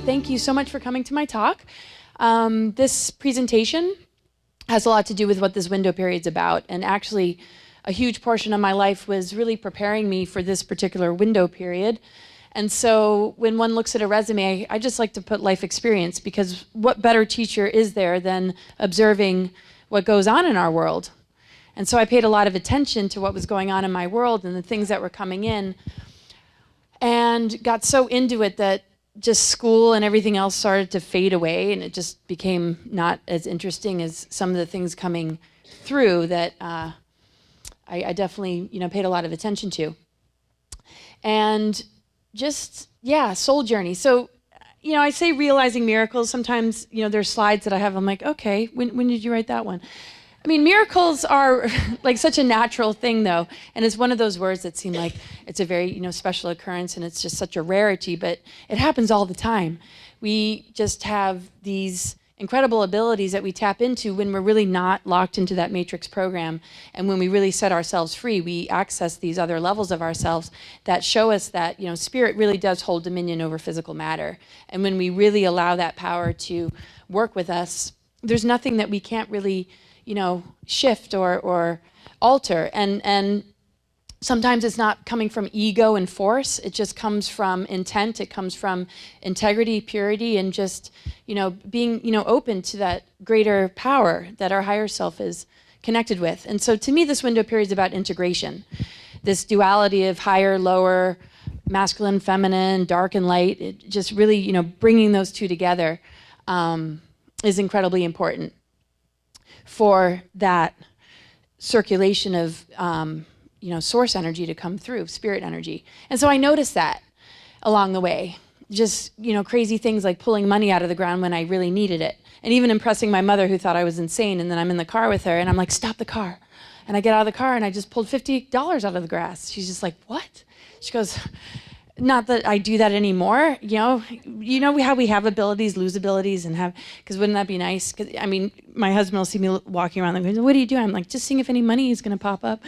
Thank you so much for coming to my talk. This presentation has a lot to do with what this window period is about, and actually a huge portion of my life was really preparing me for this particular window period. And so when one looks at a resume, I just like to put life experience, because what better teacher is there than observing what goes on in our world? And so I paid a lot of attention to what was going on in my world and the things that were coming in, and got so into it that just school and everything else started to fade away, and it just became not as interesting as some of the things coming through that I definitely paid a lot of attention to. And just, yeah, soul journey. So, I say realizing miracles. Sometimes, there's slides that I have, I'm like, okay, when did you write that one? I mean, miracles are like such a natural thing, though, and it's one of those words that seem like it's a very, special occurrence, and it's just such a rarity, but it happens all the time. We just have these incredible abilities that we tap into when we're really not locked into that matrix program, and when we really set ourselves free, we access these other levels of ourselves that show us that, spirit really does hold dominion over physical matter, and when we really allow that power to work with us, there's nothing that we can't really shift or alter. And sometimes it's not coming from ego and force. It just comes from intent. It comes from integrity, purity, and just, being, open to that greater power that our higher self is connected with. And so to me, this window period is about integration. This duality of higher, lower, masculine, feminine, dark and light, it just really, bringing those two together is incredibly important for that circulation of, source energy to come through, spirit energy. And so I noticed that along the way, just, crazy things like pulling money out of the ground when I really needed it. And even impressing my mother, who thought I was insane. And then I'm in the car with her and I'm like, stop the car. And I get out of the car and I just pulled $50 out of the grass. She's just like, what? She goes, not that I do that anymore, how we have abilities, lose abilities, and have, because wouldn't that be nice? Because my husband will see me walking around and goes, what are you doing? I'm like, just seeing if any money is going to pop up.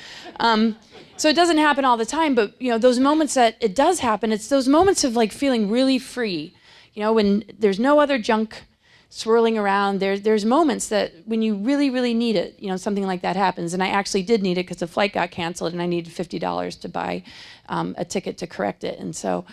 So it doesn't happen all the time, but those moments that it does happen, it's those moments of like feeling really free, when there's no other junk swirling around. There's moments that when you really, really need it, something like that happens. And I actually did need it because the flight got canceled and I needed $50 to buy a ticket to correct it. And so,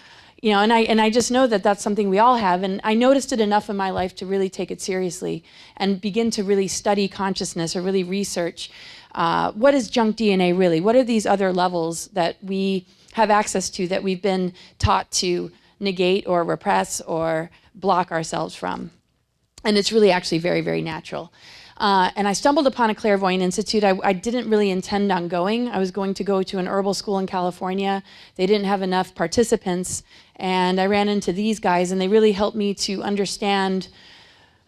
and I just know that that's something we all have. And I noticed it enough in my life to really take it seriously and begin to really study consciousness, or really research what is junk DNA really? What are these other levels that we have access to that we've been taught to negate or repress or block ourselves from? And it's really actually very, very natural. And I stumbled upon a clairvoyant institute. I didn't really intend on going. I was going to go to an herbal school in California. They didn't have enough participants. And I ran into these guys, and they really helped me to understand,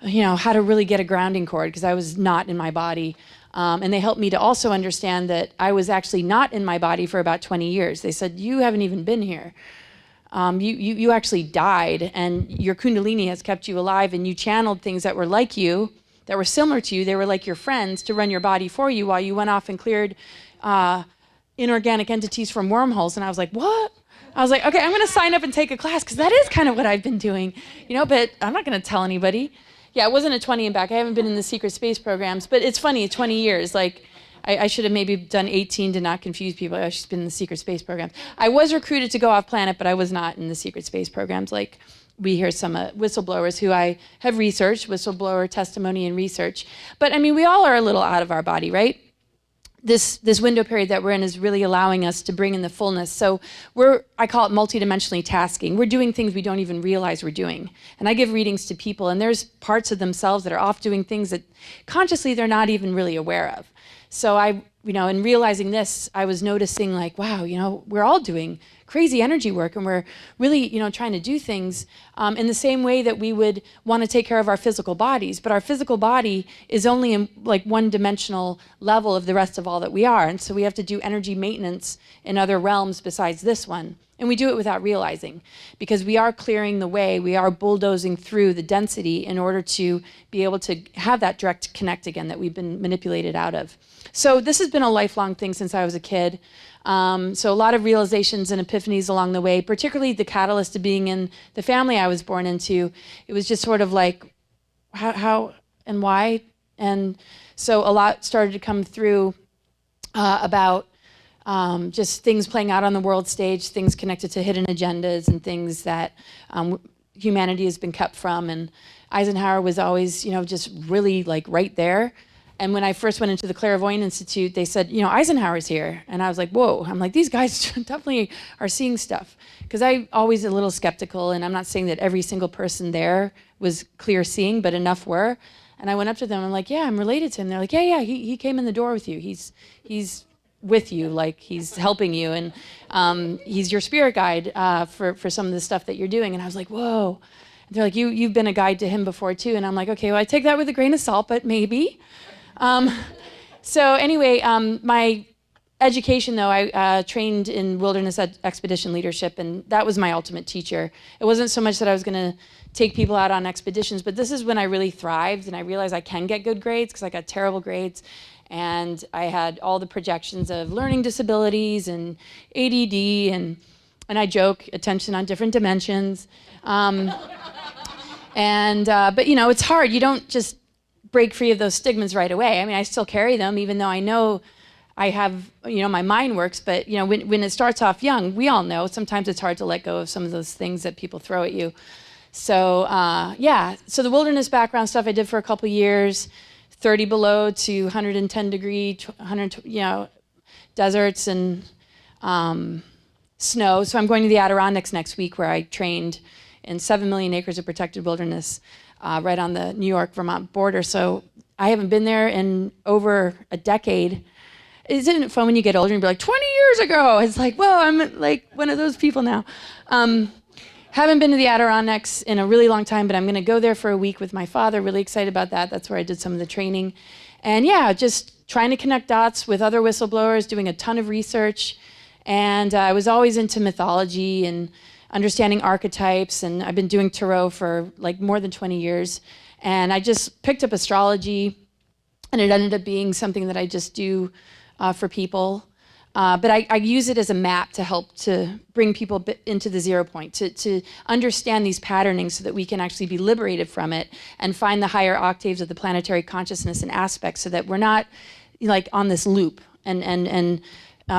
how to really get a grounding cord, because I was not in my body. And they helped me to also understand that I was actually not in my body for about 20 years. They said, you haven't even been here. You actually died, and your kundalini has kept you alive, and you channeled things that were like you, that were similar to you. They were like your friends to run your body for you while you went off and cleared inorganic entities from wormholes. And I was like, what? I was like, okay, I'm going to sign up and take a class, because that is kind of what I've been doing, but I'm not going to tell anybody. Yeah, it wasn't a 20 and back. I haven't been in the secret space programs, but it's funny, 20 years, like, I should have maybe done 18 to not confuse people. I should have been in the secret space programs. I was recruited to go off planet, but I was not in the secret space programs. Like, we hear some whistleblowers who I have researched, whistleblower testimony and research. But we all are a little out of our body, right? This window period that we're in is really allowing us to bring in the fullness. So I call it multidimensionally tasking. We're doing things we don't even realize we're doing. And I give readings to people, and there's parts of themselves that are off doing things that consciously they're not even really aware of. So in realizing this, I was noticing like, wow, we're all doing crazy energy work, and we're really, trying to do things in the same way that we would want to take care of our physical bodies. But our physical body is only in like one-dimensional level of the rest of all that we are. And so we have to do energy maintenance in other realms besides this one. And we do it without realizing, because we are clearing the way, we are bulldozing through the density in order to be able to have that direct connect again that we've been manipulated out of. So this has been a lifelong thing since I was a kid. So a lot of realizations and epiphanies along the way, particularly the catalyst of being in the family I was born into. It was just sort of like, how and why? And so a lot started to come through about just things playing out on the world stage, things connected to hidden agendas and things that humanity has been kept from. And Eisenhower was always, just really like right there. And when I first went into the Clairvoyant Institute, they said, Eisenhower's here. And I was like, whoa. I'm like, these guys definitely are seeing stuff. Because I always a little skeptical, and I'm not saying that every single person there was clear seeing, but enough were. And I went up to them, I'm like, yeah, I'm related to him. They're like, yeah, he came in the door with you. He's with you, like he's helping you. And he's your spirit guide for some of the stuff that you're doing. And I was like, whoa. And they're like, you've been a guide to him before too. And I'm like, okay, well, I take that with a grain of salt, but maybe. So anyway, my education, though, I trained in wilderness expedition leadership, and that was my ultimate teacher. It wasn't so much that I was going to take people out on expeditions, but this is when I really thrived, and I realized I can get good grades because I got terrible grades, and I had all the projections of learning disabilities and ADD, and I joke, attention on different dimensions. But it's hard. You don't just break free of those stigmas right away. I mean, I still carry them, even though I know I have, my mind works, but, when it starts off young, we all know sometimes it's hard to let go of some of those things that people throw at you. So, so the wilderness background stuff I did for a couple years, 30 below to 110 degree, 100, deserts and snow. So I'm going to the Adirondacks next week, where I trained in 7 million acres of protected wilderness right on the New York-Vermont border. So I haven't been there in over a decade. Isn't it fun when you get older and be like, 20 years ago? It's like, well, I'm like one of those people now. Haven't been to the Adirondacks in a really long time, but I'm going to go there for a week with my father. Really excited about that. That's where I did some of the training. And yeah, just trying to connect dots with other whistleblowers, doing a ton of research. And I was always into mythology and understanding archetypes, and I've been doing tarot for like more than 20 years. And I just picked up astrology, and it ended up being something that I just do for people. But I use it as a map to help to bring people into the 0 point, to understand these patternings so that we can actually be liberated from it and find the higher octaves of the planetary consciousness and aspects, so that we're not like on this loop and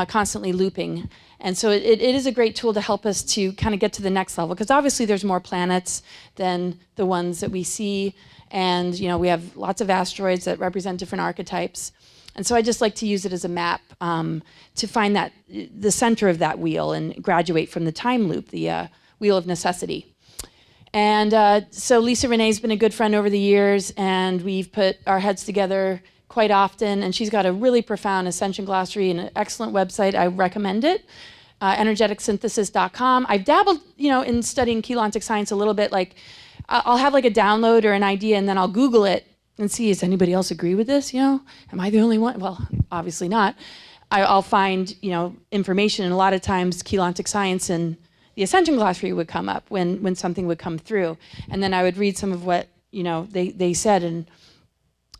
constantly looping. And so it is a great tool to help us to kind of get to the next level, because obviously there's more planets than the ones that we see. And we have lots of asteroids that represent different archetypes. And so I just like to use it as a map to find the center of that wheel and graduate from the time loop, the wheel of necessity. And so Lisa Renee's been a good friend over the years, and we've put our heads together quite often. And she's got a really profound Ascension glossary and an excellent website. I recommend it, energeticsynthesis.com. I've dabbled, in studying Keylontic science a little bit. Like, I'll have like a download or an idea, and then I'll Google it and see, does anybody else agree with this? Am I the only one? Well, obviously not. I'll find, information, and a lot of times Keylontic science and the Ascension glossary would come up when something would come through. And then I would read some of what, they said, and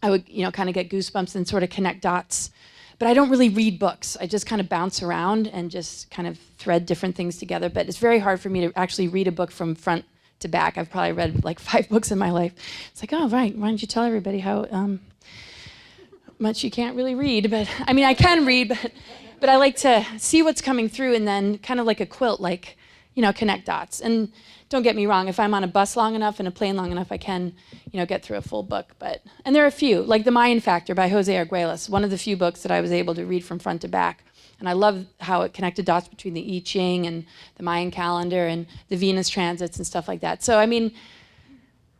I would, kind of get goosebumps and sort of connect dots. But I don't really read books. I just kind of bounce around and just kind of thread different things together. But it's very hard for me to actually read a book from front to back. I've probably read like 5 books in my life. It's like, oh, right, why don't you tell everybody how much you can't really read? But I mean, I can read, but I like to see what's coming through, and then kind of like a quilt, like, connect dots. And don't get me wrong, if I'm on a bus long enough and a plane long enough, I can, get through a full book. And there are a few, like The Mayan Factor by Jose Arguelles, one of the few books that I was able to read from front to back. And I love how it connected dots between the I Ching and the Mayan calendar and the Venus transits and stuff like that. So, I mean,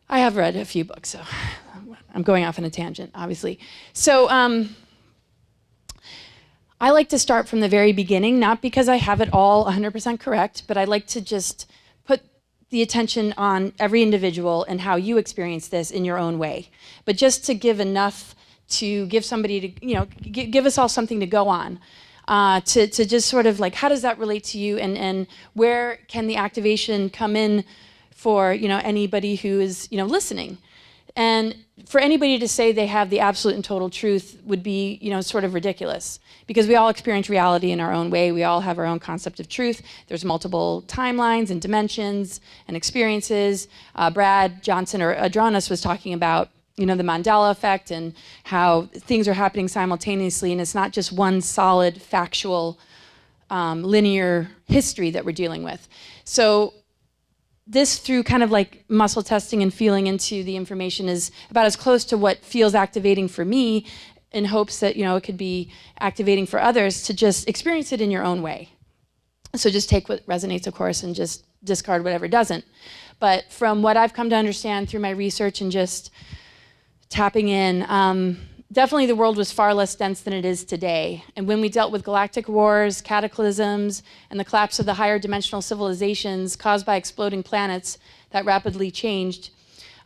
I have read a few books, so I'm going off on a tangent, obviously. So I like to start from the very beginning, not because I have it all 100% correct, but I like to just put the attention on every individual and how you experience this in your own way. But just to give enough to give somebody to, give us all something to go on. to just sort of like, how does that relate to you, and where can the activation come in for, you know, anybody who is, you know, listening. And for anybody to say they have the absolute and total truth would be, you know, sort of ridiculous, because we all experience reality in our own way. We all have our own concept of truth. There's multiple timelines and dimensions and experiences. Brad Johnson, or Adronis, was talking about, you know, the Mandela effect and how things are happening simultaneously, and it's not just one solid, factual, linear history that we're dealing with. So this, through kind of like muscle testing and feeling into the information, is about as close to what feels activating for me, in hopes that, you know, it could be activating for others to just experience it in your own way. So just take what resonates, of course, and just discard whatever doesn't. But from what I've come to understand through my research and just tapping in, definitely the world was far less dense than it is today. And when we dealt with galactic wars, cataclysms, and the collapse of the higher dimensional civilizations caused by exploding planets that rapidly changed,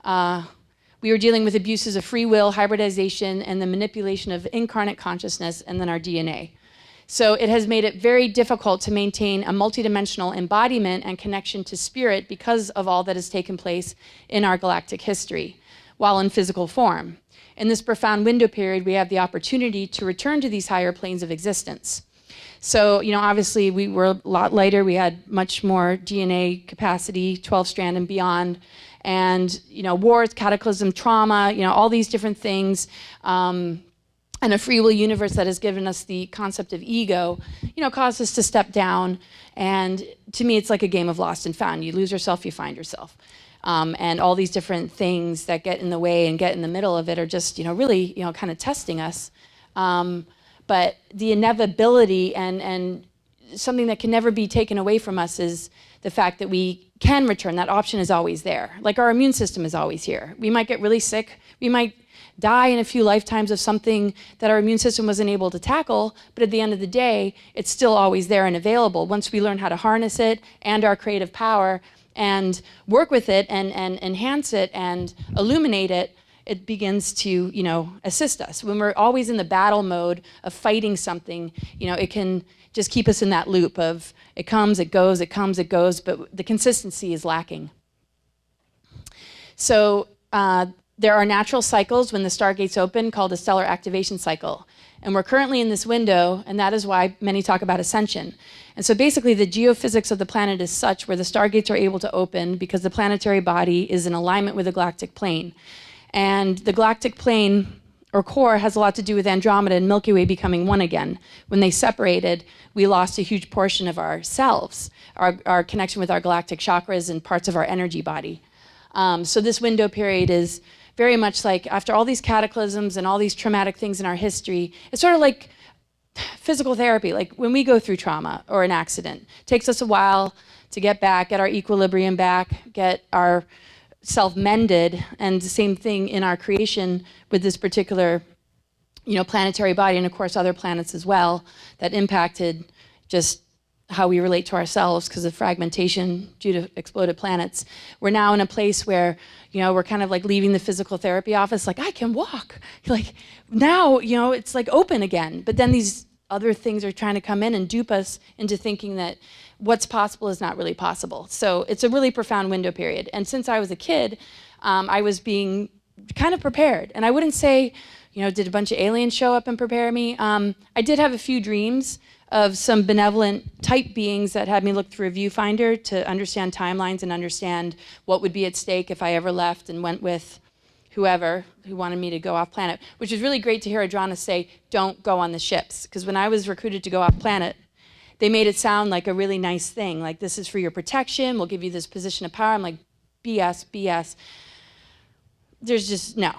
we were dealing with abuses of free will, hybridization, and the manipulation of incarnate consciousness, and then our DNA. So it has made it very difficult to maintain a multidimensional embodiment and connection to spirit because of all that has taken place in our galactic history, while in physical form. In this profound window period, we have the opportunity to return to these higher planes of existence. So, you know, obviously we were a lot lighter. We had much more DNA capacity, 12-strand and beyond. And, you know, wars, cataclysm, trauma, you know, all these different things. And a free will universe that has given us the concept of ego, you know, caused us to step down. And to me, it's like a game of lost and found. You lose yourself, you find yourself. And all these different things that get in the way and get in the middle of it are just, you know, really, you know, kind of testing us. But the inevitability and something that can never be taken away from us is the fact that we can return. That option is always there. Like our immune system is always here. We might get really sick. We might die in a few lifetimes of something that our immune system wasn't able to tackle, but at the end of the day, it's still always there and available. Once we learn how to harness it and our creative power and work with it and enhance it and illuminate it, it begins to, you know, assist us. When we're always in the battle mode of fighting something, you know, it can just keep us in that loop of it comes, it goes, it comes, it goes, but the consistency is lacking. So there are natural cycles when the stargates open called a stellar activation cycle. And we're currently in this window, and that is why many talk about ascension. And so basically the geophysics of the planet is such where the stargates are able to open because the planetary body is in alignment with the galactic plane. And the galactic plane, or core, has a lot to do with Andromeda and Milky Way becoming one again. When they separated, we lost a huge portion of ourselves, our connection with our galactic chakras and parts of our energy body. So this window period is very much like, after all these cataclysms and all these traumatic things in our history, it's sort of like physical therapy. Like when we go through trauma or an accident, it takes us a while to get back, get our equilibrium back, get our self mended, and the same thing in our creation with this particular, you know, planetary body, and of course other planets as well, that impacted just how we relate to ourselves because of fragmentation due to exploded planets. We're now in a place where, you know, we're kind of like leaving the physical therapy office, like, I can walk. Like, now, you know, it's like open again. But then these other things are trying to come in and dupe us into thinking that what's possible is not really possible. So it's a really profound window period. And since I was a kid, I was being kind of prepared. And I wouldn't say, you know, did a bunch of aliens show up and prepare me? I did have a few dreams of some benevolent type beings that had me look through a viewfinder to understand timelines and understand what would be at stake if I ever left and went with whoever who wanted me to go off planet, which was really great to hear Adronis say, don't go on the ships. Because when I was recruited to go off planet, they made it sound like a really nice thing. Like, this is for your protection. We'll give you this position of power. I'm like, BS, BS. There's just, no.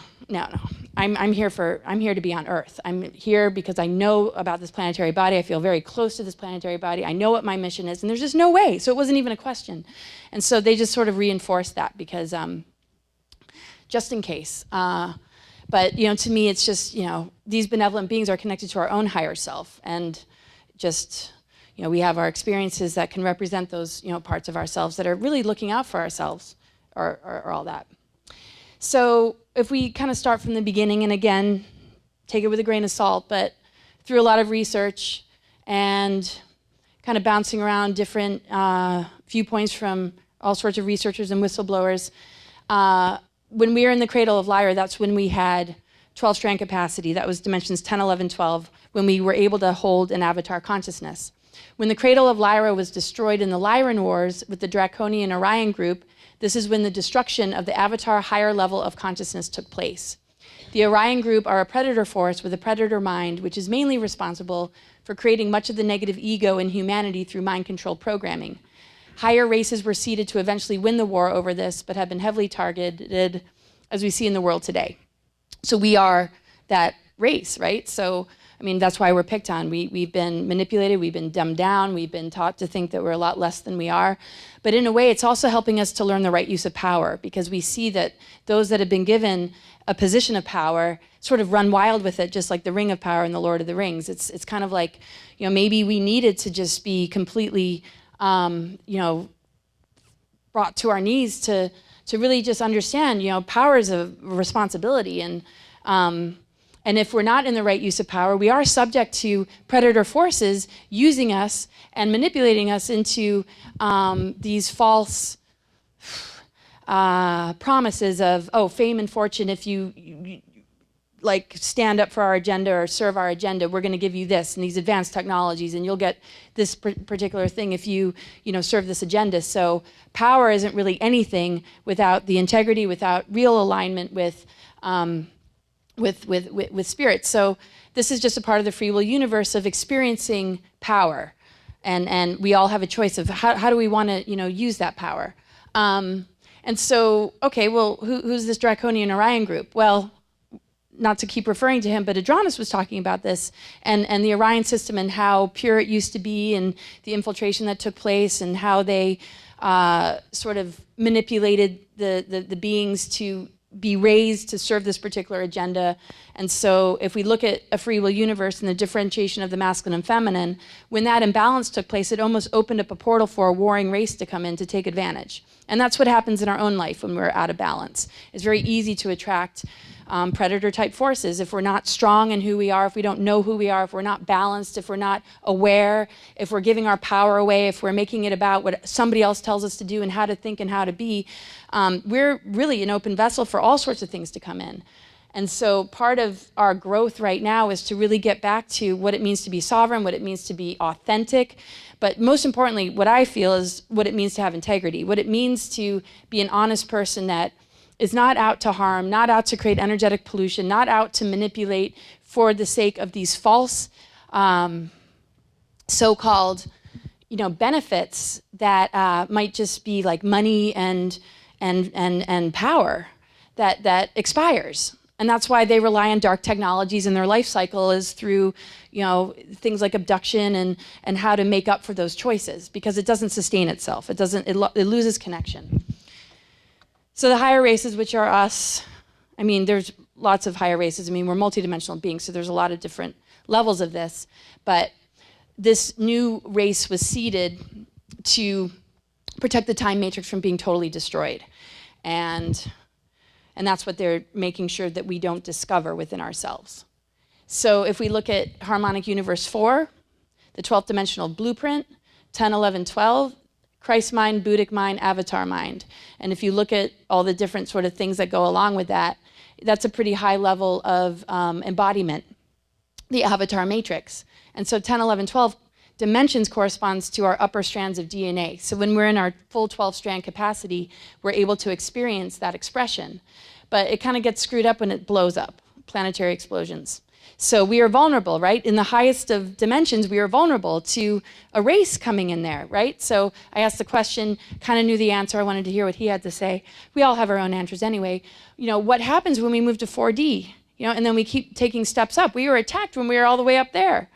I'm here to be on Earth. I'm here because I know about this planetary body. I feel very close to this planetary body. I know what my mission is, and there's just no way. So it wasn't even a question. And so they just sort of reinforced that because, just in case. But, you know, to me, it's just, you know, these benevolent beings are connected to our own higher self. And just, you know, we have our experiences that can represent those, you know, parts of ourselves that are really looking out for ourselves or all that. So if we kind of start from the beginning, and again, take it with a grain of salt, but through a lot of research and kind of bouncing around different viewpoints from all sorts of researchers and whistleblowers. When we were in the cradle of Lyra, that's when we had 12-strand capacity. That was dimensions 10, 11, 12, when we were able to hold an avatar consciousness. When the cradle of Lyra was destroyed in the Lyran Wars with the Draconian Orion group, this is when the destruction of the avatar higher level of consciousness took place. The Orion group are a predator force with a predator mind, which is mainly responsible for creating much of the negative ego in humanity through mind control programming. Higher races were seeded to eventually win the war over this, but have been heavily targeted, as we see in the world today. So we are that race, right? So, I mean, that's why we're picked on. We've been manipulated, we've been dumbed down, we've been taught to think that we're a lot less than we are. But in a way, it's also helping us to learn the right use of power, because we see that those that have been given a position of power sort of run wild with it, just like the Ring of Power in the Lord of the Rings. It's kind of like, you know, maybe we needed to just be completely, you know, brought to our knees to really just understand, you know, power is a responsibility. And if we're not in the right use of power, we are subject to predator forces using us and manipulating us into these false promises of, oh, fame and fortune, if you like stand up for our agenda or serve our agenda, we're going to give you this and these advanced technologies, and you'll get this particular thing if you know, serve this agenda. So power isn't really anything without the integrity, without real alignment with spirit. So this is just a part of the free will universe of experiencing power, and we all have a choice of how do we want to, you know, use that power. And so, okay, well, who's this Draconian Orion group? Well, not to keep referring to him, but Adronis was talking about this and the Orion system and how pure it used to be and the infiltration that took place and how they sort of manipulated the beings to be raised to serve this particular agenda. And so if we look at a free will universe and the differentiation of the masculine and feminine, when that imbalance took place, it almost opened up a portal for a warring race to come in to take advantage. And that's what happens in our own life when we're out of balance. It's very easy to attract predator-type forces if we're not strong in who we are, if we don't know who we are, if we're not balanced, if we're not aware, if we're giving our power away, if we're making it about what somebody else tells us to do and how to think and how to be. We're really an open vessel for all sorts of things to come in. And so part of our growth right now is to really get back to what it means to be sovereign, what it means to be authentic, but most importantly, what I feel is what it means to have integrity, what it means to be an honest person that is not out to harm, not out to create energetic pollution, not out to manipulate for the sake of these false so-called, you know, benefits that might just be like money and power that expires. And that's why they rely on dark technologies, and their life cycle is through, you know, things like abduction and how to make up for those choices, because it doesn't sustain itself. It loses connection. So the higher races, which are us, I mean, there's lots of higher races. I mean, we're multidimensional beings, so there's a lot of different levels of this. But this new race was seeded to protect the time matrix from being totally destroyed. And that's what they're making sure that we don't discover within ourselves. So if we look at Harmonic Universe 4, the 12th dimensional blueprint, 10, 11, 12, Christ mind, Buddhic mind, avatar mind. And if you look at all the different sort of things that go along with that, that's a pretty high level of embodiment, the avatar matrix. And so 10, 11, 12 dimensions corresponds to our upper strands of DNA. So when we're in our full 12-strand capacity, we're able to experience that expression. But it kind of gets screwed up when it blows up, planetary explosions. So we are vulnerable, right? In the highest of dimensions, we are vulnerable to a race coming in there, right? So I asked the question, kind of knew the answer. I wanted to hear what he had to say. We all have our own answers anyway. You know, what happens when we move to 4D? You know, and then we keep taking steps up. We were attacked when we were all the way up there.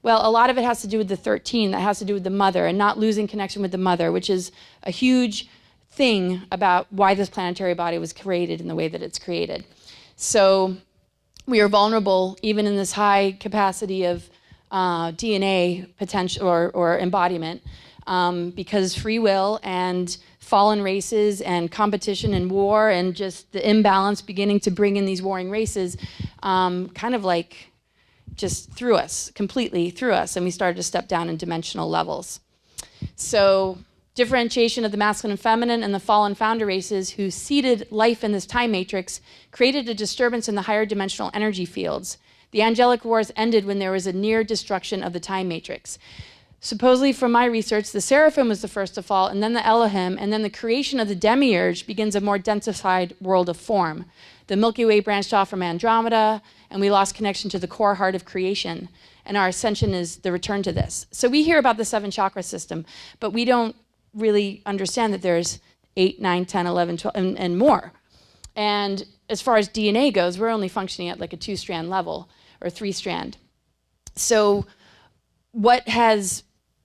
Well, a lot of it has to do with the 13. That has to do with the mother and not losing connection with the mother, which is a huge thing about why this planetary body was created in the way that it's created. So we are vulnerable even in this high capacity of DNA potential or embodiment because free will and fallen races and competition and war and just the imbalance beginning to bring in these warring races kind of like just threw us, completely threw us, and we started to step down in dimensional levels. So differentiation of the masculine and feminine and the fallen founder races who seeded life in this time matrix created a disturbance in the higher dimensional energy fields. The angelic wars ended when there was a near destruction of the time matrix. Supposedly, from my research, the seraphim was the first to fall, and then the Elohim, and then the creation of the demiurge begins a more densified world of form. The Milky Way branched off from Andromeda, and we lost connection to the core heart of creation. And our ascension is the return to this. So we hear about the 7 chakra system, but we don't really understand that there's 8, 9, 10, 11, 12, and more. And as far as DNA goes, we're only functioning at like a 2-strand level, or 3-strand. So what has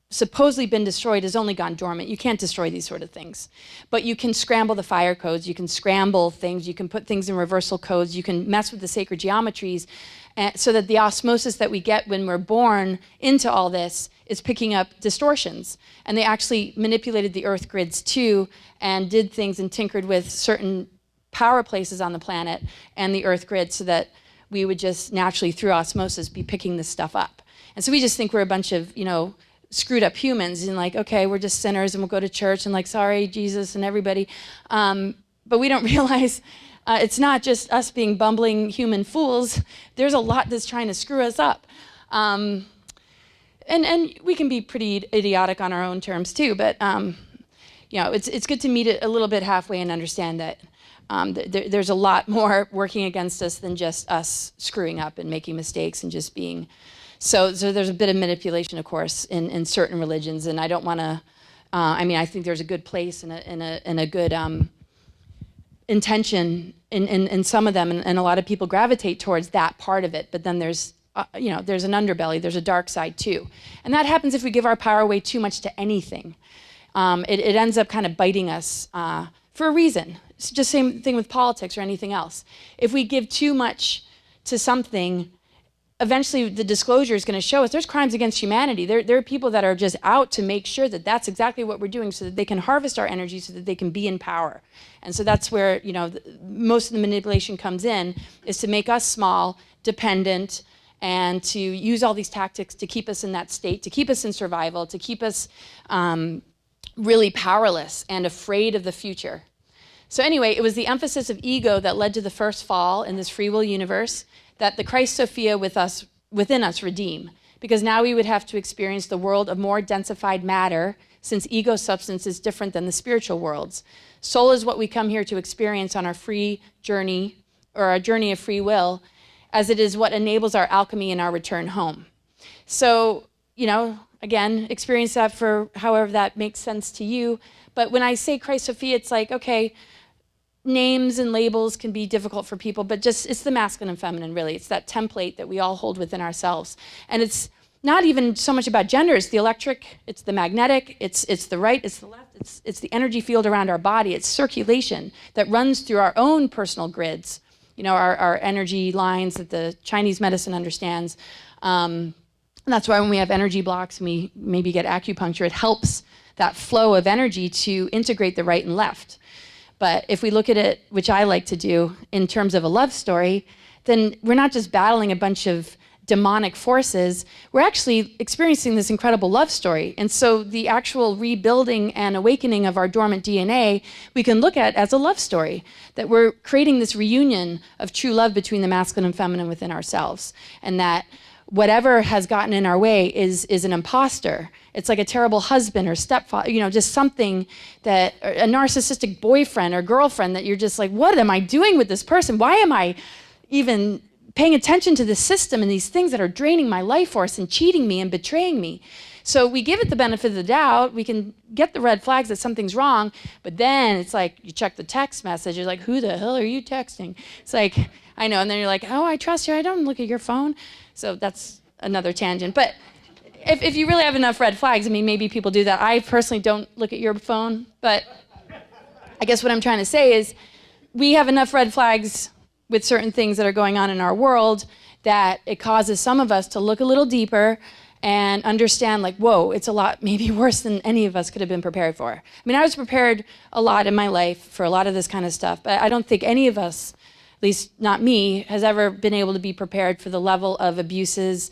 supposedly been destroyed has only gone dormant. You can't destroy these sort of things. But you can scramble the fire codes, you can scramble things, you can put things in reversal codes, you can mess with the sacred geometries, so that the osmosis that we get when we're born into all this is picking up distortions. And they actually manipulated the earth grids too, and did things and tinkered with certain power places on the planet and the earth grid so that we would just naturally, through osmosis, be picking this stuff up. And so we just think we're a bunch of, screwed up humans and like, okay, we're just sinners and we'll go to church and like, sorry, Jesus and everybody. But we don't realize it's not just us being bumbling human fools. There's a lot that's trying to screw us up. And we can be pretty idiotic on our own terms too, but it's good to meet it a little bit halfway and understand that there's a lot more working against us than just us screwing up and making mistakes and just being. So there's a bit of manipulation, of course, in certain religions, and I don't want to. I think there's a good place and a good intention in some of them, and a lot of people gravitate towards that part of it. But then there's there's an underbelly, there's a dark side too, and that happens if we give our power away too much to anything. It ends up kind of biting us for a reason. It's just same thing with politics or anything else. If we give too much to something, eventually the disclosure is going to show us there's crimes against humanity. There are people that are just out to make sure that that's exactly what we're doing so that they can harvest our energy so that they can be in power. And so that's where most of the manipulation comes in, is to make us small, dependent, and to use all these tactics to keep us in that state, to keep us in survival, to keep us really powerless and afraid of the future. So anyway, it was the emphasis of ego that led to the first fall in this free will universe that the Christ Sophia within us redeem, because now we would have to experience the world of more densified matter, since ego substance is different than the spiritual worlds. Soul is what we come here to experience on our free journey, or our journey of free will, as it is what enables our alchemy and our return home. So, again, experience that for however that makes sense to you. But when I say Christ Sophia, it's like, okay, names and labels can be difficult for people, but it's the masculine and feminine, really. It's that template that we all hold within ourselves. And it's not even so much about gender. It's the electric, it's the magnetic, it's the right, it's the left, it's the energy field around our body. It's circulation that runs through our own personal grids, our energy lines that the Chinese medicine understands. And that's why when we have energy blocks and we maybe get acupuncture, it helps that flow of energy to integrate the right and left. But if we look at it, which I like to do, in terms of a love story, then we're not just battling a bunch of demonic forces, we're actually experiencing this incredible love story. And so the actual rebuilding and awakening of our dormant DNA, we can look at as a love story, that we're creating this reunion of true love between the masculine and feminine within ourselves, and that whatever has gotten in our way is an imposter. It's like a terrible husband or stepfather, just something that, a narcissistic boyfriend or girlfriend that you're just like, what am I doing with this person? Why am I even paying attention to the system and these things that are draining my life force and cheating me and betraying me? So we give it the benefit of the doubt. We can get the red flags that something's wrong, but then it's like you check the text message. You're like, who the hell are you texting? It's like, I know. And then you're like, oh, I trust you. I don't look at your phone. So that's another tangent. But if you really have enough red flags, maybe people do that. I personally don't look at your phone, but I guess what I'm trying to say is we have enough red flags with certain things that are going on in our world that it causes some of us to look a little deeper and understand, like, whoa, it's a lot maybe worse than any of us could have been prepared for. I was prepared a lot in my life for a lot of this kind of stuff, but I don't think any of us at least not me, has ever been able to be prepared for the level of abuses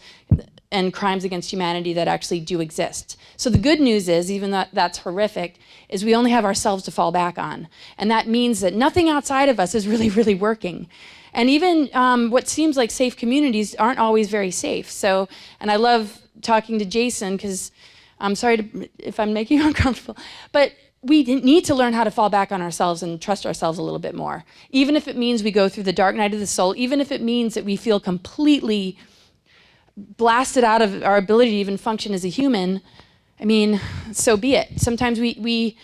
and crimes against humanity that actually do exist. So the good news is, even though that's horrific, is we only have ourselves to fall back on. And that means that nothing outside of us is really, really working. And even what seems like safe communities aren't always very safe. So, and I love talking to Jason, because I'm sorry if I'm making you uncomfortable, but we need to learn how to fall back on ourselves and trust ourselves a little bit more. Even if it means we go through the dark night of the soul, even if it means that we feel completely blasted out of our ability to even function as a human, I mean, so be it. Sometimes we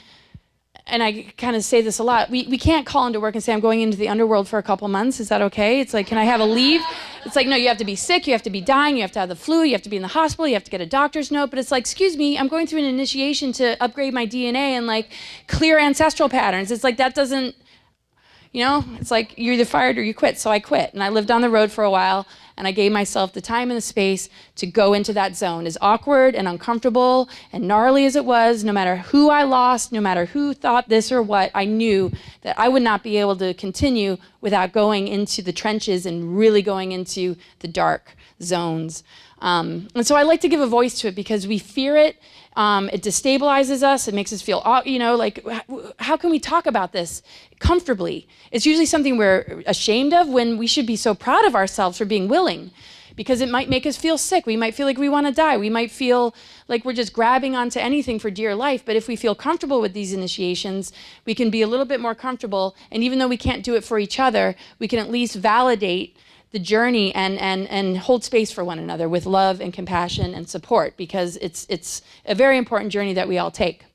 and I kind of say this a lot, we can't call into work and say, I'm going into the underworld for a couple months. Is that okay? It's like, can I have a leave? It's like, no, you have to be sick, you have to be dying, you have to have the flu, you have to be in the hospital, you have to get a doctor's note. But it's like, excuse me, I'm going through an initiation to upgrade my DNA and like clear ancestral patterns. It's like, that doesn't, you know, it's like you're either fired or you quit. So I quit. And I lived on the road for a while, and I gave myself the time and the space to go into that zone. As awkward and uncomfortable and gnarly as it was, no matter who I lost, no matter who thought this or what, I knew that I would not be able to continue without going into the trenches and really going into the dark zones. And so I like to give a voice to it because we fear it. It destabilizes us. It makes us feel, you know, like, how can we talk about this comfortably? It's usually something we're ashamed of when we should be so proud of ourselves for being willing, because it might make us feel sick. We might feel like we want to die. We might feel like we're just grabbing onto anything for dear life. But if we feel comfortable with these initiations, we can be a little bit more comfortable. And even though we can't do it for each other, we can at least validate the journey and hold space for one another with love and compassion and support, because it's a very important journey that we all take.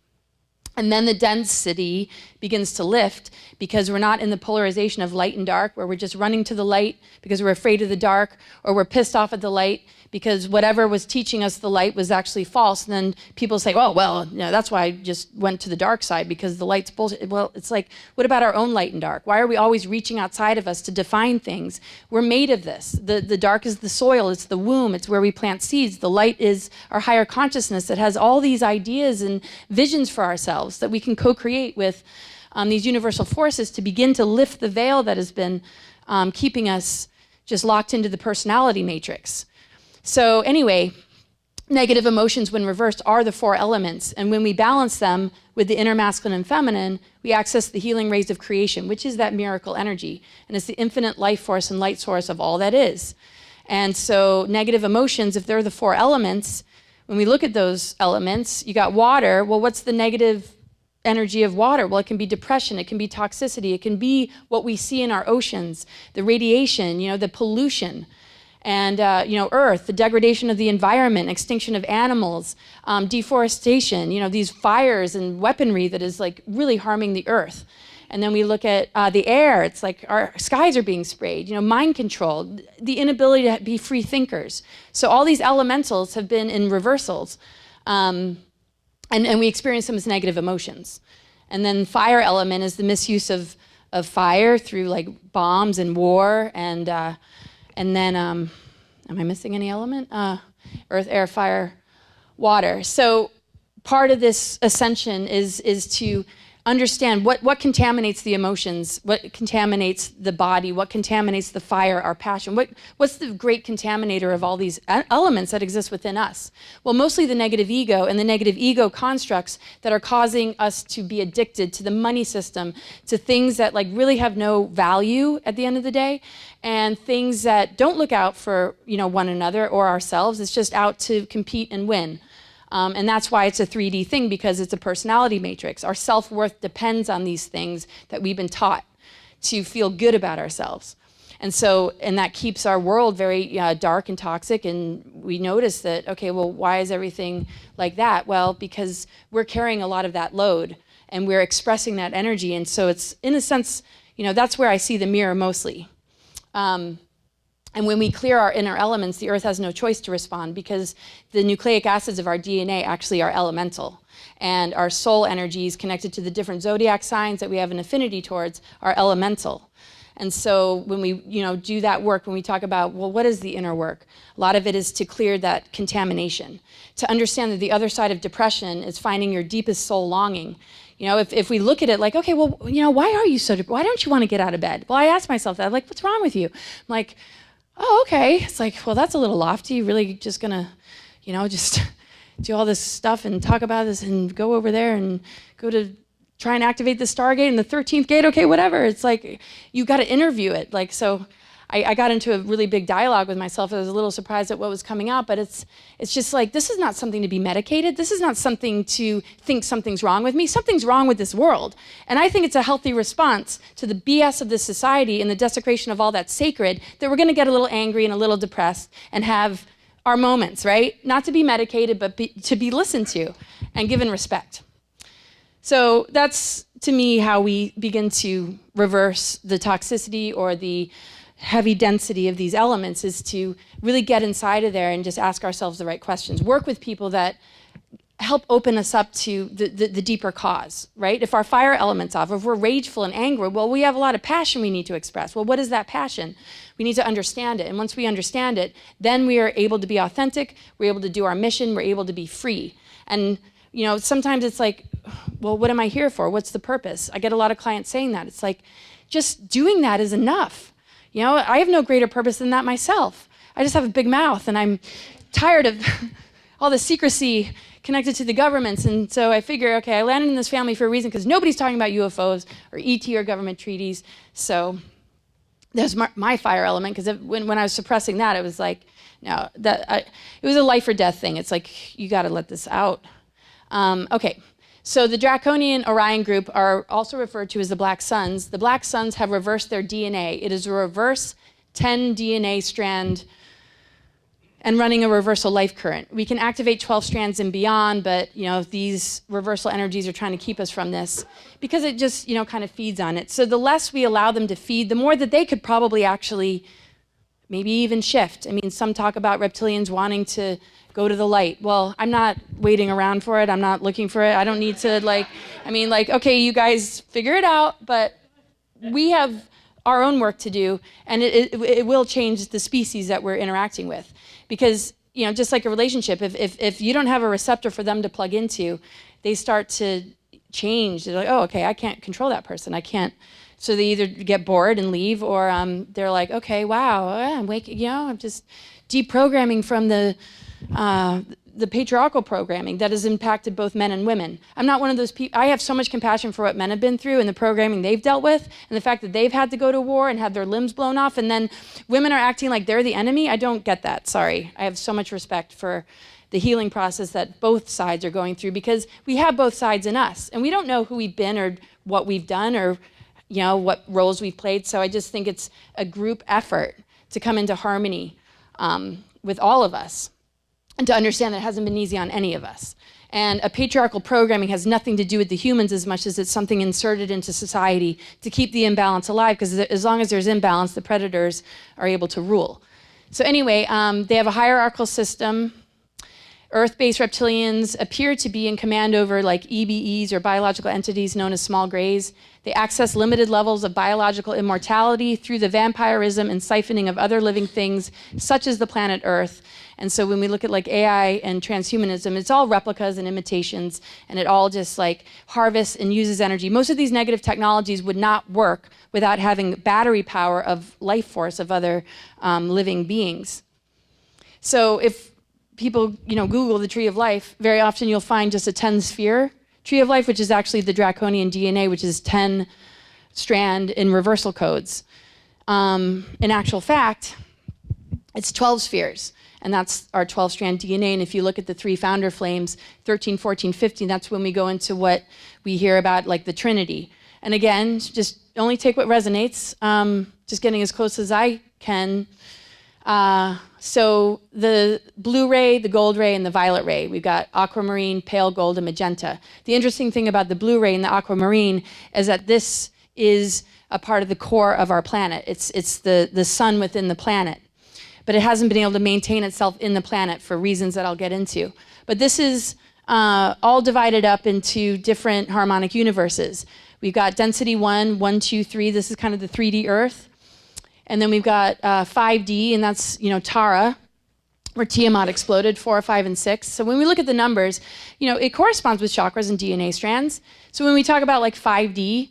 And then the density begins to lift, because we're not in the polarization of light and dark, where we're just running to the light because we're afraid of the dark, or we're pissed off at the light because whatever was teaching us the light was actually false. And then people say, oh, well, you know, that's why I just went to the dark side, because the light's bullshit. Well, it's like, what about our own light and dark? Why are we always reaching outside of us to define things? We're made of this. The dark is the soil, it's the womb, it's where we plant seeds. The light is our higher consciousness that has all these ideas and visions for ourselves that we can co-create with these universal forces to begin to lift the veil that has been keeping us just locked into the personality matrix. So anyway, negative emotions, when reversed, are the four elements. And when we balance them with the inner masculine and feminine, we access the healing rays of creation, which is that miracle energy. And it's the infinite life force and light source of all that is. And so negative emotions, if they're the four elements, when we look at those elements, you got water. Well, what's the negative energy of water? Well, it can be depression, it can be toxicity, it can be what we see in our oceans, the radiation, you know, the pollution. And, you know, earth, the degradation of the environment, extinction of animals, deforestation, you know, these fires and weaponry that is like really harming the earth. And then we look at the air, it's like our skies are being sprayed, you know, mind control, the inability to be free thinkers. So all these elementals have been in reversals, and we experience them as negative emotions. And then fire element is the misuse of fire through like bombs and war, and then, am I missing any element? Earth, air, fire, water. So part of this ascension is to understand what contaminates the emotions, what contaminates the body, what contaminates the fire, our passion, what's the great contaminator of all these elements that exist within us? Well, mostly the negative ego and the negative ego constructs that are causing us to be addicted to the money system, to things that like really have no value at the end of the day, and things that don't look out for, you know, one another or ourselves. It's just out to compete and win. And that's why it's a 3D thing, because it's a personality matrix. Our self-worth depends on these things that we've been taught to feel good about ourselves. And so, and that keeps our world very dark and toxic. And we notice that, okay, well, why is everything like that? Well, because we're carrying a lot of that load and we're expressing that energy. And so it's, in a sense, you know, that's where I see the mirror mostly. And when we clear our inner elements, the earth has no choice to respond, because the nucleic acids of our DNA actually are elemental. And our soul energies connected to the different zodiac signs that we have an affinity towards are elemental. And so when we, do that work, when we talk about, well, what is the inner work? A lot of it is to clear that contamination, to understand that the other side of depression is finding your deepest soul longing. If we look at it like, okay, well, why are you so why don't you want to get out of bed? Well, I ask myself that, like, what's wrong with you? I'm like, oh, okay. It's like, well, that's a little lofty. You're really just gonna, just do all this stuff and talk about this and go over there and go to try and activate the Stargate and the 13th gate, okay, whatever. It's like, you got to interview it. Like, so I got into a really big dialogue with myself. I was a little surprised at what was coming out, but it's just like, this is not something to be medicated. This is not something to think something's wrong with me. Something's wrong with this world. And I think it's a healthy response to the BS of this society and the desecration of all that's sacred, that we're going to get a little angry and a little depressed and have our moments, right? Not to be medicated, but to be listened to and given respect. So that's, to me, how we begin to reverse the toxicity or the heavy density of these elements, is to really get inside of there and just ask ourselves the right questions. Work with people that help open us up to the deeper cause, right? If our fire element's off, if we're rageful and angry, well, we have a lot of passion we need to express. Well, what is that passion? We need to understand it. And once we understand it, then we are able to be authentic, we're able to do our mission, we're able to be free. And sometimes it's like, well, what am I here for? What's the purpose? I get a lot of clients saying that. It's like, just doing that is enough. I have no greater purpose than that myself. I just have a big mouth, and I'm tired of all the secrecy connected to the governments. And so I figure, okay, I landed in this family for a reason, because nobody's talking about UFOs or ET or government treaties. So there's my fire element, because when I was suppressing that, it was like, no, it was a life or death thing. It's like, you got to let this out. Okay, so the Draconian Orion group are also referred to as the Black Suns. The Black Suns have reversed their DNA. It is a reverse 10 DNA strand and running a reversal life current. We can activate 12 strands and beyond, but these reversal energies are trying to keep us from this, because it just kind of feeds on it. So the less we allow them to feed, the more that they could probably actually maybe even shift. I mean, some talk about reptilians wanting to go to the light. Well, I'm not waiting around for it. I'm not looking for it. I don't need to okay, you guys figure it out, but we have our own work to do, and it will change the species that we're interacting with. Because, just like a relationship, if you don't have a receptor for them to plug into, they start to change. They're like, oh, okay, I can't control that person. I can't. So they either get bored and leave, or they're like, okay, wow, I'm waking, I'm just deprogramming from the patriarchal programming that has impacted both men and women. I'm not one of those people. I have so much compassion for what men have been through and the programming they've dealt with, and the fact that they've had to go to war and have their limbs blown off, and then women are acting like they're the enemy. I don't get that. Sorry. I have so much respect for the healing process that both sides are going through, because we have both sides in us, and we don't know who we've been or what we've done or what roles we've played. So I just think it's a group effort to come into harmony with all of us, and to understand that it hasn't been easy on any of us. And a patriarchal programming has nothing to do with the humans as much as it's something inserted into society to keep the imbalance alive, because as long as there's imbalance, the predators are able to rule. So anyway, they have a hierarchical system. Earth-based reptilians appear to be in command over EBEs, or biological entities known as small grays. They access limited levels of biological immortality through the vampirism and siphoning of other living things, such as the planet Earth. And so when we look at AI and transhumanism, it's all replicas and imitations, and it all just harvests and uses energy. Most of these negative technologies would not work without having battery power of life force of other living beings. So if people, Google the Tree of Life, very often you'll find just a 10-sphere Tree of Life, which is actually the draconian DNA, which is 10 strand in reversal codes. In actual fact, it's 12 spheres, and that's our 12-strand DNA. And if you look at the 3 founder flames, 13, 14, 15, that's when we go into what we hear about, the Trinity. And again, just only take what resonates, just getting as close as I can. So the blue ray, the gold ray, and the violet ray. We've got aquamarine, pale gold, and magenta. The interesting thing about the blue ray and the aquamarine is that this is a part of the core of our planet. It's the sun within the planet. But it hasn't been able to maintain itself in the planet for reasons that I'll get into. But this is all divided up into different harmonic universes. We've got density 1, 1, 2, 3. This is kind of the 3D Earth. And then we've got 5D, and that's, Tara, where Tiamat exploded, 4, 5, and 6. So when we look at the numbers, it corresponds with chakras and DNA strands. So when we talk about like 5D,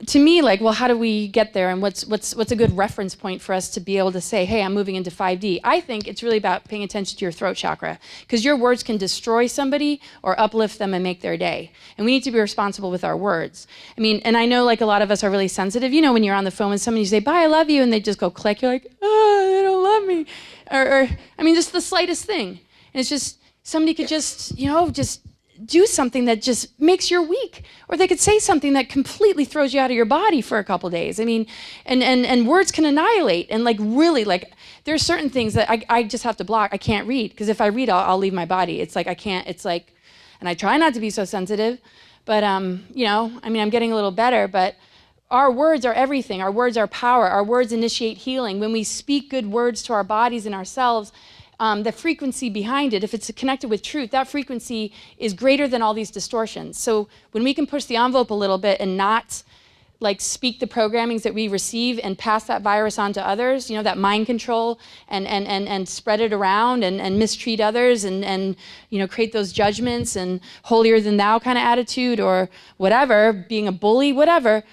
to me, like, well, how do we get there, and what's a good reference point for us to be able to say, hey, I'm moving into 5D? I think it's really about paying attention to your throat chakra, because your words can destroy somebody or uplift them and make their day. And we need to be responsible with our words. I mean, and I know like a lot of us are really sensitive. When you're on the phone with somebody, you say, bye, I love you, and they just go click. You're like, oh, they don't love me. Or I mean, just the slightest thing. And it's just, somebody could just, just do something that just makes your week. Or they could say something that completely throws you out of your body for a couple days. I mean, and words can annihilate. And like, really, like, there's certain things that I just have to block. I can't read, because if I read, I'll leave my body. It's like, I can't, it's like, and I try not to be so sensitive, but, I mean, I'm getting a little better, but our words are everything. Our words are power. Our words initiate healing. When we speak good words to our bodies and ourselves, the frequency behind it, if it's connected with truth, that frequency is greater than all these distortions. So when we can push the envelope a little bit and not like speak the programmings that we receive and pass that virus on to others, that mind control, and spread it around and mistreat others and create those judgments and holier than thou kind of attitude or whatever, being a bully, whatever,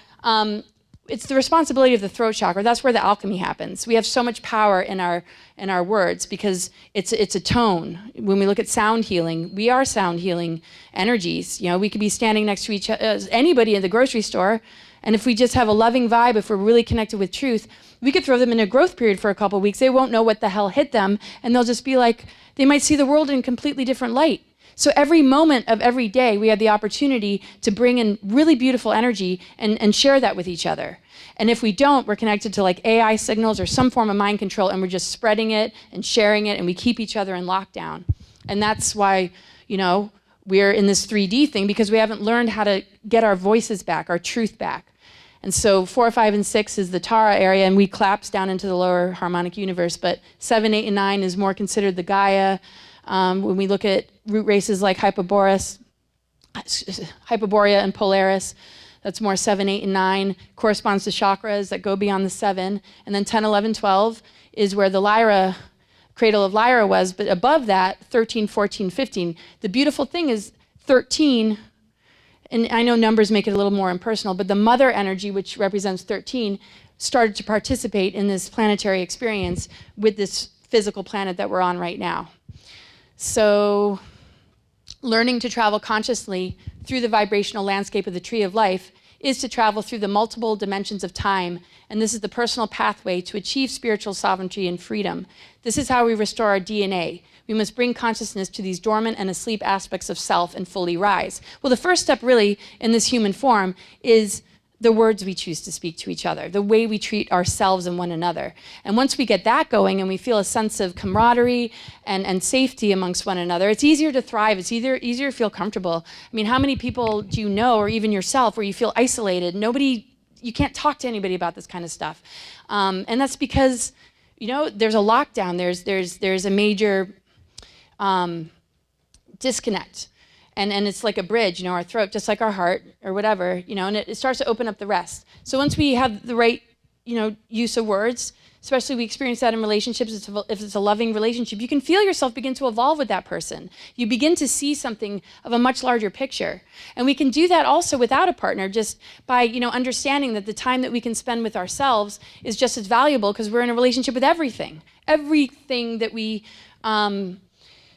it's the responsibility of the throat chakra. That's where the alchemy happens. We have so much power in our words, because it's a tone. When we look at sound healing, we are sound healing energies. We could be standing next to anybody in the grocery store, and if we just have a loving vibe, if we're really connected with truth, we could throw them in a growth period for a couple of weeks. They won't know what the hell hit them, and they'll just be like, they might see the world in a completely different light. So every moment of every day, we have the opportunity to bring in really beautiful energy and share that with each other. And if we don't, we're connected to like AI signals or some form of mind control, and we're just spreading it and sharing it, and we keep each other in lockdown. And that's why, we're in this 3D thing, because we haven't learned how to get our voices back, our truth back. And so 4, 5, and 6 is the Tara area, and we collapse down into the lower harmonic universe. But 7, 8, and 9 is more considered the Gaia. When we look at root races like Hyperborea and Polaris, that's more 7, 8, and 9, corresponds to chakras that go beyond the 7. And then 10, 11, 12 is where the Lyra, cradle of Lyra was, but above that, 13, 14, 15. The beautiful thing is 13, and I know numbers make it a little more impersonal, but the mother energy, which represents 13, started to participate in this planetary experience with this physical planet that we're on right now. So learning to travel consciously through the vibrational landscape of the tree of life is to travel through the multiple dimensions of time, and this is the personal pathway to achieve spiritual sovereignty and freedom. This is how we restore our DNA. We must bring consciousness to these dormant and asleep aspects of self and fully rise. Well, the first step really in this human form is the words we choose to speak to each other, the way we treat ourselves and one another. And once we get that going and we feel a sense of camaraderie and safety amongst one another, it's easier to thrive. It's easier to feel comfortable. I mean, how many people do you know, or even yourself, where you feel isolated? You can't talk to anybody about this kind of stuff. And that's because, there's a lockdown. There's a major disconnect. And it's like a bridge, our throat, just like our heart or whatever, and it starts to open up the rest. So once we have the right, use of words, especially we experience that in relationships, if it's a loving relationship, you can feel yourself begin to evolve with that person. You begin to see something of a much larger picture. And we can do that also without a partner, just by, understanding that the time that we can spend with ourselves is just as valuable, because we're in a relationship with everything. Everything that we,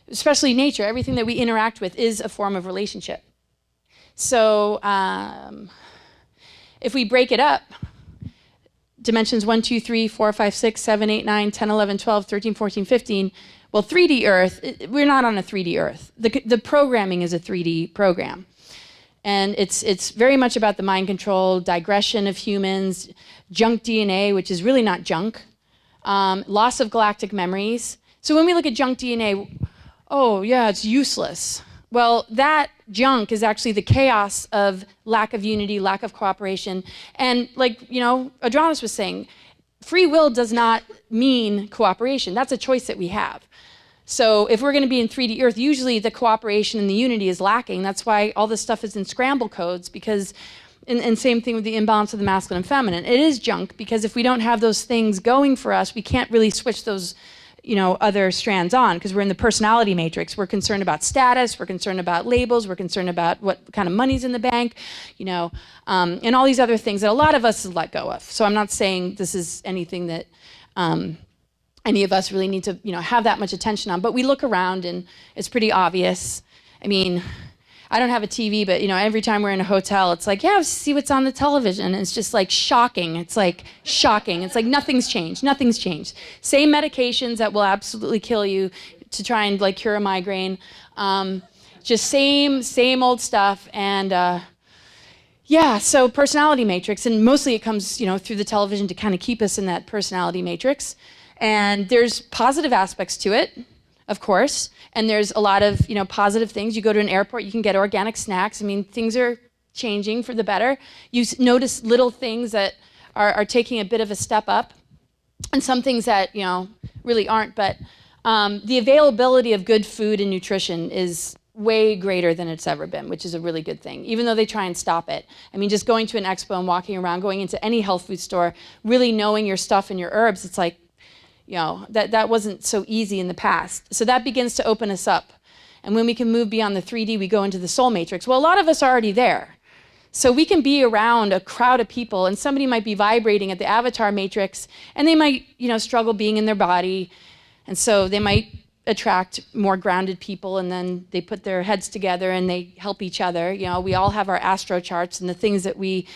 especially nature, everything that we interact with is a form of relationship. So if we break it up, dimensions 1, 2, 3, 4, 5, 6, 7, 8, 9, 10, 11, 12, 13, 14, 15, well, 3D Earth, we're not on a 3D Earth. The programming is a 3D program. And it's very much about the mind control, digression of humans, junk DNA, which is really not junk, loss of galactic memories. So when we look at junk DNA, oh, yeah, it's useless. Well, that junk is actually the chaos of lack of unity, lack of cooperation. And like, Adronis was saying, free will does not mean cooperation. That's a choice that we have. So if we're going to be in 3D Earth, usually the cooperation and the unity is lacking. That's why all this stuff is in scramble codes, because And same thing with the imbalance of the masculine and feminine. It is junk because if we don't have those things going for us, we can't really switch those, other strands on because we're in the personality matrix. We're concerned about status. We're concerned about labels. We're concerned about what kind of money's in the bank, and all these other things that a lot of us let go of. So I'm not saying this is anything that any of us really need to, have that much attention on. But we look around and it's pretty obvious. I mean, I don't have a TV, but every time we're in a hotel, it's like, yeah, see what's on the television. And it's just like shocking. It's like shocking. It's like nothing's changed. Nothing's changed. Same medications that will absolutely kill you to try and like cure a migraine. Just same old stuff. And yeah, so personality matrix, and mostly it comes through the television to kind of keep us in that personality matrix. And there's positive aspects to it, of course. And there's a lot of, positive things. You go to an airport, you can get organic snacks. I mean, things are changing for the better. You notice little things that are taking a bit of a step up, and some things that, really aren't. But the availability of good food and nutrition is way greater than it's ever been, which is a really good thing, even though they try and stop it. I mean, just going to an expo and walking around, going into any health food store, really knowing your stuff and your herbs, it's like, that wasn't so easy in the past. So that begins to open us up. And when we can move beyond the 3D, we go into the soul matrix. Well, a lot of us are already there. So we can be around a crowd of people, and somebody might be vibrating at the avatar matrix, and they might, struggle being in their body. And so they might attract more grounded people, and then they put their heads together and they help each other. We all have our astro charts and the things that we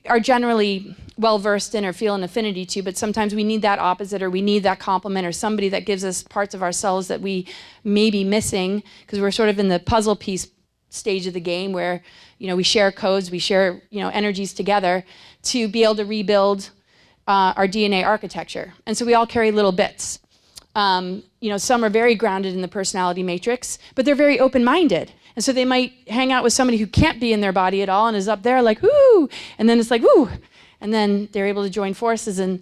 are generally well-versed in or feel an affinity to, but sometimes we need that opposite, or we need that complement, or somebody that gives us parts of ourselves that we may be missing, because we're sort of in the puzzle piece stage of the game where, we share codes, we share, energies together to be able to rebuild our DNA architecture. And so we all carry little bits. Some are very grounded in the personality matrix, but they're very open-minded. And so they might hang out with somebody who can't be in their body at all and is up there like, woo, and then it's like, woo, and then they're able to join forces and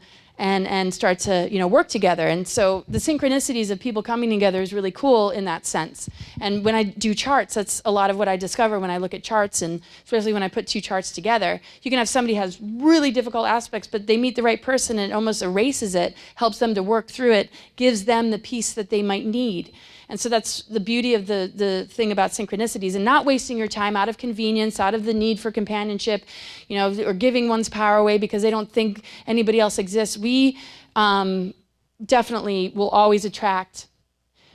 start to, work together. And so the synchronicities of people coming together is really cool in that sense. And when I do charts, that's a lot of what I discover when I look at charts, and especially when I put two charts together. You can have somebody who has really difficult aspects, but they meet the right person and it almost erases it, helps them to work through it, gives them the peace that they might need. And so that's the beauty of the thing about synchronicities, and not wasting your time out of convenience, out of the need for companionship, or giving one's power away because they don't think anybody else exists. We definitely will always attract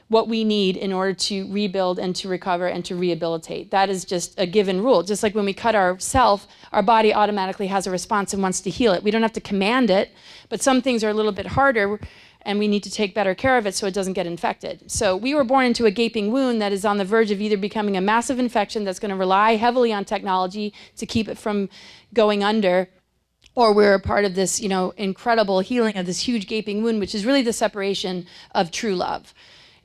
what we need in order to rebuild and to recover and to rehabilitate. That is just a given rule. Just like when we cut ourselves, our body automatically has a response and wants to heal it. We don't have to command it, but some things are a little bit harder, and we need to take better care of it so it doesn't get infected. So we were born into a gaping wound that is on the verge of either becoming a massive infection that's going to rely heavily on technology to keep it from going under, or we're a part of this, incredible healing of this huge gaping wound, which is really the separation of true love,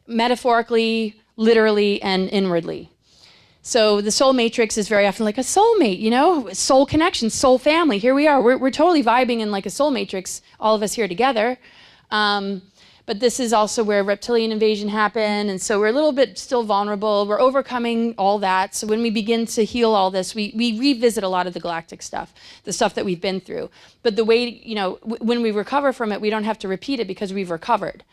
metaphorically, literally, and inwardly. So the soul matrix is very often like a soulmate, soul connection, soul family. Here we are. We're totally vibing in like a soul matrix, all of us here together. But this is also where reptilian invasion happened, and so we're a little bit still vulnerable. We're overcoming all that. So when we begin to heal all this, we revisit a lot of the galactic stuff, the stuff that we've been through. But the way, when we recover from it, we don't have to repeat it because we've recovered.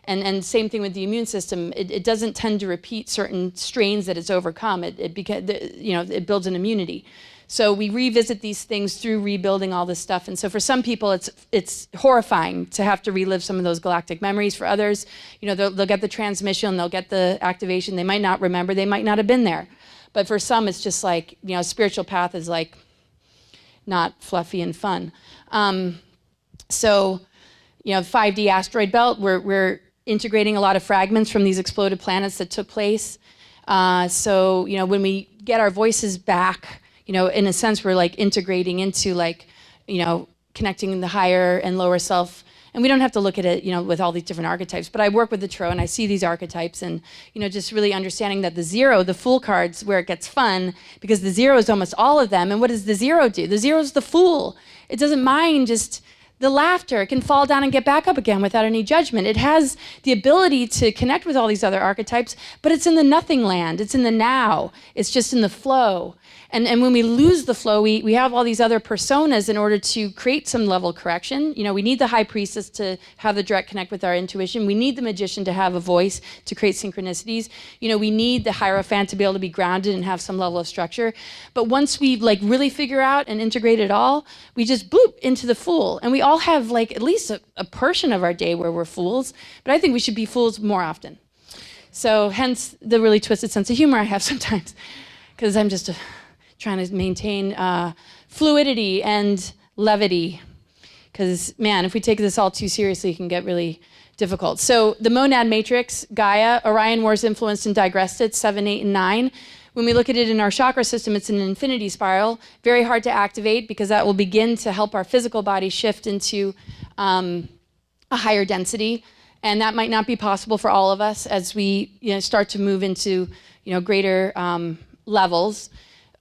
And same thing with the immune system. It doesn't tend to repeat certain strains that it's overcome. It builds an immunity. So we revisit these things through rebuilding all this stuff. And so for some people, it's horrifying to have to relive some of those galactic memories. For others, they'll get the transmission, they'll get the activation. They might not remember, they might not have been there. But for some, it's just like, spiritual path is like not fluffy and fun. 5D asteroid belt, we're integrating a lot of fragments from these exploded planets that took place. When we get our voices back, in a sense, we're like integrating into connecting the higher and lower self. And we don't have to look at it, with all these different archetypes. But I work with the tarot and I see these archetypes, and, just really understanding that the zero, the fool card's where it gets fun, because the zero is almost all of them. And what does the zero do? The zero is the fool. It doesn't mind just the laughter. It can fall down and get back up again without any judgment. It has the ability to connect with all these other archetypes, but it's in the nothing land. It's in the now. It's just in the flow. And when we lose the flow, we have all these other personas in order to create some level of correction. You know, we need the high priestess to have the direct connect with our intuition. We need the magician to have a voice to create synchronicities. You know, we need the Hierophant to be able to be grounded and have some level of structure. But once we like really figure out and integrate it all, we just bloop into the Fool. And we all have like at least a portion of our day where we're fools. But I think we should be fools more often. So hence the really twisted sense of humor I have sometimes, because I'm just trying to maintain fluidity and levity. Because, man, if we take this all too seriously, it can get really difficult. So the monad matrix, Gaia, Orion Wars influenced and digressed it, 7, 8, and 9. When we look at it in our chakra system, it's an infinity spiral, very hard to activate because that will begin to help our physical body shift into a higher density. And that might not be possible for all of us as we start to move into greater levels.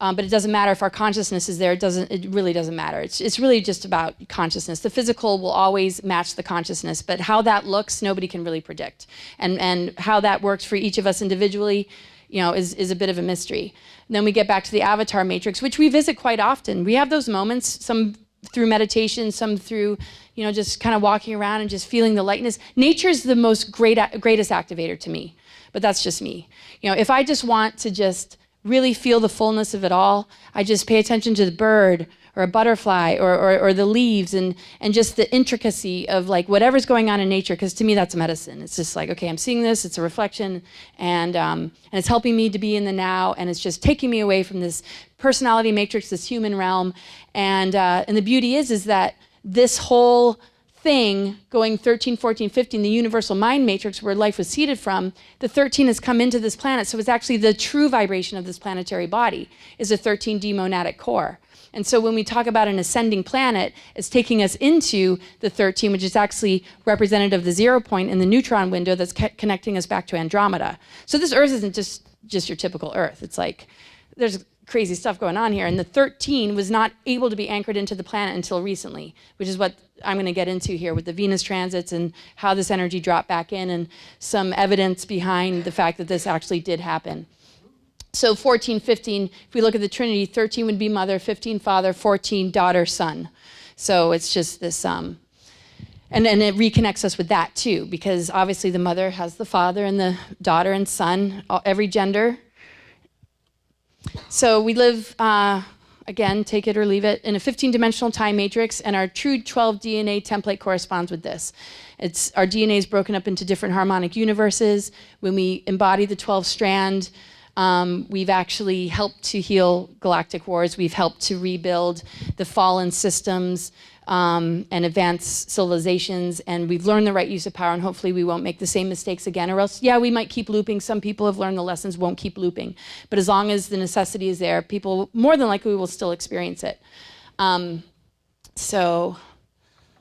But it doesn't matter if our consciousness is there. It really doesn't matter. It's really just about consciousness. The physical will always match the consciousness, but how that looks, nobody can really predict. And how that works for each of us individually, is a bit of a mystery. And then we get back to the avatar matrix, which we visit quite often. We have those moments, some through meditation, some through just kind of walking around and just feeling the lightness. Nature is the most greatest activator to me, but that's just me. If I just want to just really feel the fullness of it all, I just pay attention to the bird or a butterfly or the leaves and just the intricacy of like whatever's going on in nature, because to me that's medicine. It's just like, okay, I'm seeing this, it's a reflection, and it's helping me to be in the now, and it's just taking me away from this personality matrix, this human realm. And the beauty is that this whole thing going 13, 14, 15, the universal mind matrix where life was seeded from, the 13 has come into this planet. So it's actually the true vibration of this planetary body is a 13D monadic core. And so when we talk about an ascending planet, it's taking us into the 13, which is actually representative of the 0 point in the neutron window that's connecting us back to Andromeda. So this Earth isn't just your typical Earth. It's like there's crazy stuff going on here. And the 13 was not able to be anchored into the planet until recently, which is what I'm going to get into here with the Venus transits and how this energy dropped back in and some evidence behind the fact that this actually did happen. So 14, 15, if we look at the Trinity, 13 would be mother, 15 father, 14 daughter, son. So it's just this, and it reconnects us with that too, because obviously the mother has the father and the daughter and son, every gender. So we live, again, take it or leave it, in a 15-dimensional time matrix, and our true 12 DNA template corresponds with this. Our DNA is broken up into different harmonic universes. When we embody the 12-strand, we've actually helped to heal galactic wars. We've helped to rebuild the fallen systems and advance civilizations, and we've learned the right use of power, and hopefully we won't make the same mistakes again, or else, yeah, we might keep looping. Some people have learned the lessons, won't keep looping. But as long as the necessity is there, people more than likely will still experience it. So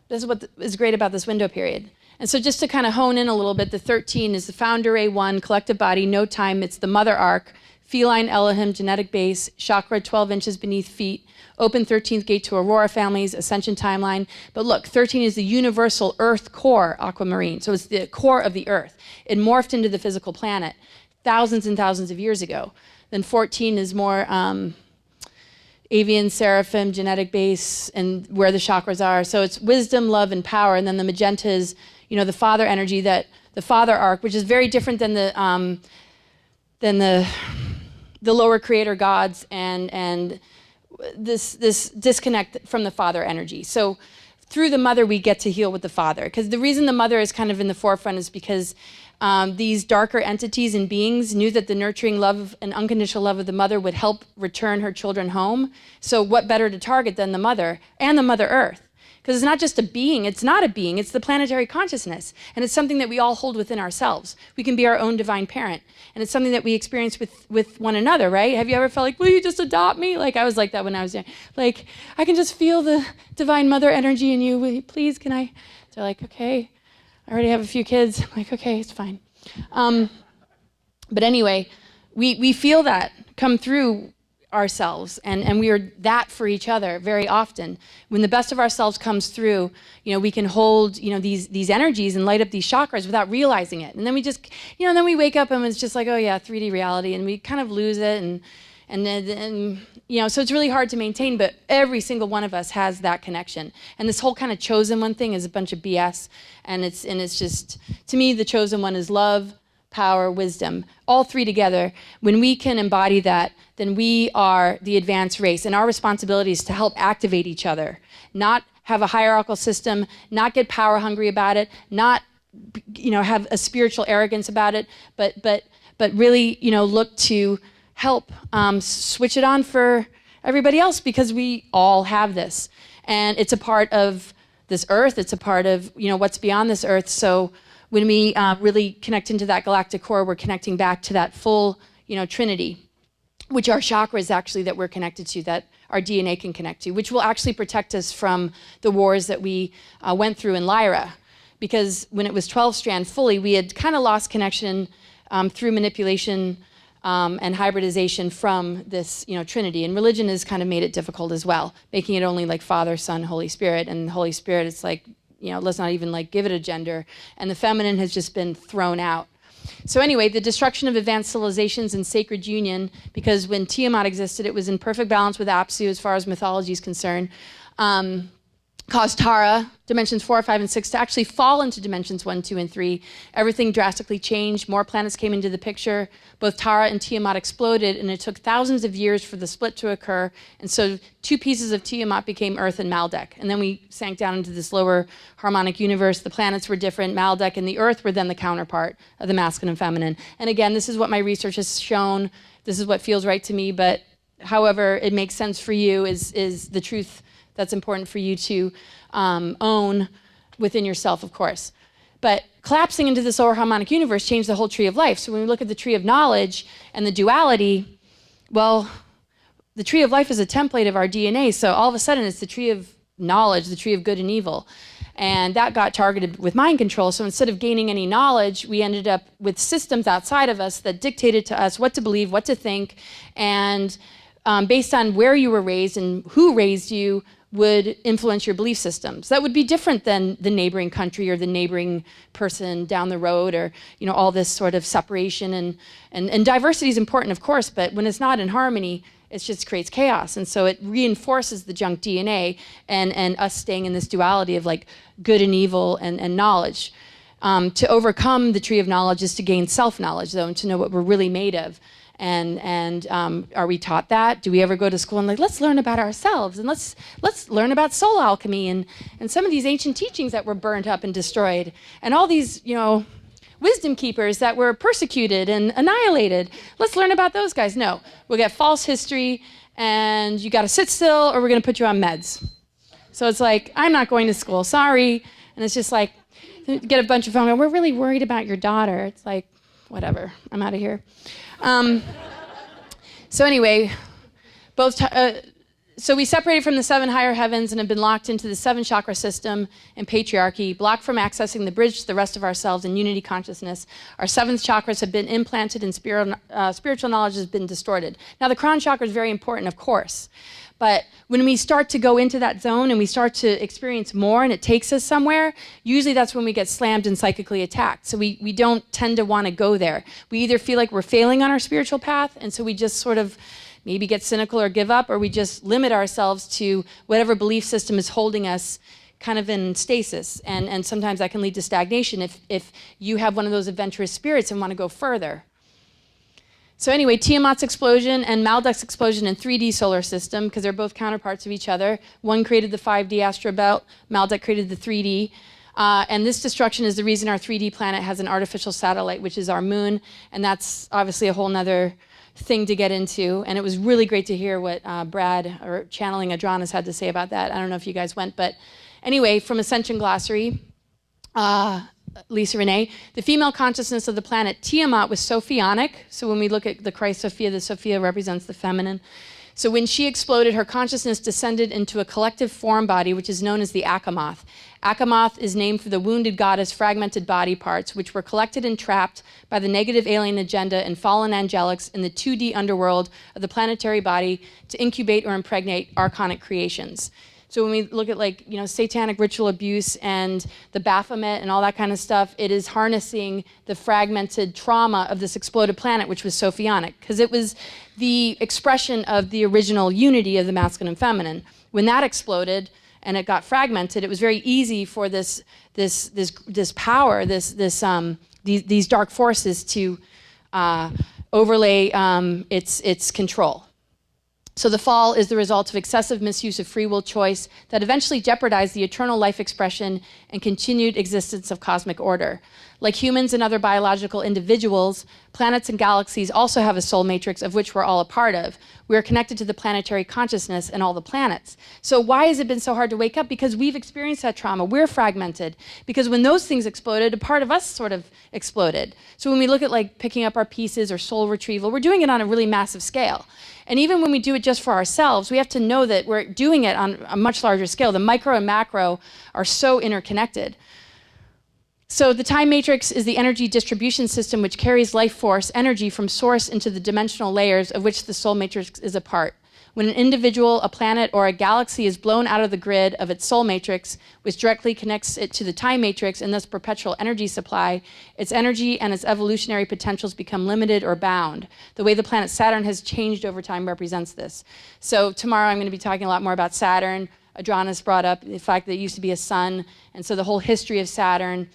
this is what is great about this window period. And so just to kind of hone in a little bit, the 13 is the founder A1, collective body, no time. It's the mother arc, feline Elohim, genetic base, chakra 12 inches beneath feet, open 13th gate to Aurora families, ascension timeline. But look, 13 is the universal earth core, aquamarine. So it's the core of the earth. It morphed into the physical planet thousands and thousands of years ago. Then 14 is more avian, seraphim, genetic base, and where the chakras are. So it's wisdom, love, and power. And then the magenta is, the father energy, that the father arc, which is very different than the lower creator gods and this disconnect from the father energy. So through the mother, we get to heal with the father. Because the reason the mother is kind of in the forefront is because these darker entities and beings knew that the nurturing love and unconditional love of the mother would help return her children home. So what better to target than the mother and the Mother Earth? Because it's not just a being, it's not a being, it's the planetary consciousness. And it's something that we all hold within ourselves. We can be our own divine parent. And it's something that we experience with one another, right? Have you ever felt like, will you just adopt me? Like I was like that when I was young. Like, I can just feel the divine mother energy in you. Will you please, can I? They're like, okay, I already have a few kids. I'm like, okay, it's fine. But anyway, we feel that come through ourselves, and we are that for each other very often. When the best of ourselves comes through, we can hold, these energies and light up these chakras without realizing it. And then we just, then we wake up and it's just like, oh yeah, 3D reality, and we kind of lose it, and And then, so it's really hard to maintain, but every single one of us has that connection. And this whole kind of chosen one thing is a bunch of BS. And it's just, to me, the chosen one is love, power, wisdom, all three together. When we can embody that, then we are the advanced race. And our responsibility is to help activate each other, not have a hierarchical system, not get power hungry about it, not have a spiritual arrogance about it, but really look to help switch it on for everybody else, because we all have this. And it's a part of this earth, it's a part of what's beyond this earth. So when we really connect into that galactic core, we're connecting back to that full trinity, which our chakras actually that we're connected to, that our DNA can connect to, which will actually protect us from the wars that we went through in Lyra. Because when it was 12-strand fully, we had kind of lost connection through manipulation and hybridization from this trinity. And religion has kind of made it difficult as well, making it only like Father, Son, Holy Spirit. And Holy Spirit, it's like, let's not even like give it a gender. And the feminine has just been thrown out. So anyway, the destruction of advanced civilizations and sacred union, because when Tiamat existed, it was in perfect balance with Apsu as far as mythology is concerned, caused Tara, dimensions 4, 5, and 6, to actually fall into dimensions 1, 2, and 3. Everything drastically changed. More planets came into the picture. Both Tara and Tiamat exploded, and it took thousands of years for the split to occur. And so 2 pieces of Tiamat became Earth and Maldek. And then we sank down into this lower harmonic universe. The planets were different. Maldek and the Earth were then the counterpart of the masculine and feminine. And again, this is what my research has shown. This is what feels right to me. But however it makes sense for you is the truth that's important for you to own within yourself, of course. But collapsing into this lower harmonic universe changed the whole tree of life. So when we look at the tree of knowledge and the duality, well, the tree of life is a template of our DNA. So all of a sudden, it's the tree of knowledge, the tree of good and evil. And that got targeted with mind control. So instead of gaining any knowledge, we ended up with systems outside of us that dictated to us what to believe, what to think. And based on where you were raised and who raised you, would influence your belief systems. That would be different than the neighboring country or the neighboring person down the road, or all this sort of separation. And diversity is important, of course, but when it's not in harmony, it just creates chaos. And so it reinforces the junk DNA and us staying in this duality of like good and evil and knowledge. To overcome the tree of knowledge is to gain self-knowledge, though, and to know what we're really made of. And are we taught that? Do we ever go to school and like, let's learn about ourselves, and let's learn about soul alchemy and some of these ancient teachings that were burnt up and destroyed, and all these wisdom keepers that were persecuted and annihilated? Let's learn about those guys. No, we'll get false history, and you got to sit still, or we're going to put you on meds. So it's like, I'm not going to school, sorry. And it's just like, get a bunch of phone calls. We're really worried about your daughter. It's like, whatever, I'm out of here. So anyway, so we separated from the 7 higher heavens and have been locked into the 7 chakra system and patriarchy, blocked from accessing the bridge to the rest of ourselves and unity consciousness. Our 7th chakras have been implanted, and spiritual knowledge has been distorted. Now, the crown chakra is very important, of course. But when we start to go into that zone and we start to experience more and it takes us somewhere, usually that's when we get slammed and psychically attacked. So we don't tend to want to go there. We either feel like we're failing on our spiritual path, and so we just sort of maybe get cynical or give up, or we just limit ourselves to whatever belief system is holding us kind of in stasis. And sometimes that can lead to stagnation if you have one of those adventurous spirits and want to go further. So anyway, Tiamat's explosion and Maldek's explosion in 3D solar system, because they're both counterparts of each other. One created the 5D astral belt, Maldek created the 3D. And this destruction is the reason our 3D planet has an artificial satellite, which is our moon. And that's obviously a whole nother thing to get into. And it was really great to hear what Brad, or channeling Adranas, had to say about that. I don't know if you guys went, but anyway, from Ascension Glossary, Lisa Renee, the female consciousness of the planet Tiamat was Sophionic. So when we look at the Christ Sophia, the Sophia represents the feminine. So when she exploded, her consciousness descended into a collective form body, which is known as the Akamoth. Akamoth is named for the wounded goddess' fragmented body parts, which were collected and trapped by the negative alien agenda and fallen angelics in the 2D underworld of the planetary body to incubate or impregnate archonic creations. So when we look at like, satanic ritual abuse and the Baphomet and all that kind of stuff, it is harnessing the fragmented trauma of this exploded planet, which was Sophionic, because it was the expression of the original unity of the masculine and feminine. When that exploded and it got fragmented, it was very easy for this power, these dark forces to overlay its control. So the fall is the result of excessive misuse of free will choice that eventually jeopardized the eternal life expression and continued existence of cosmic order. Like humans and other biological individuals, planets and galaxies also have a soul matrix of which we're all a part of. We are connected to the planetary consciousness and all the planets. So why has it been so hard to wake up? Because we've experienced that trauma. We're fragmented. Because when those things exploded, a part of us sort of exploded. So when we look at like picking up our pieces or soul retrieval, we're doing it on a really massive scale. And even when we do it just for ourselves, we have to know that we're doing it on a much larger scale. The micro and macro are so interconnected. So the time matrix is the energy distribution system which carries life force energy from source into the dimensional layers of which the soul matrix is a part. When an individual, a planet, or a galaxy is blown out of the grid of its soul matrix, which directly connects it to the time matrix and thus perpetual energy supply, its energy and its evolutionary potentials become limited or bound. The way the planet Saturn has changed over time represents this. So tomorrow I'm going to be talking a lot more about Saturn. Adronis brought up the fact that it used to be a sun, and so the whole history of Saturn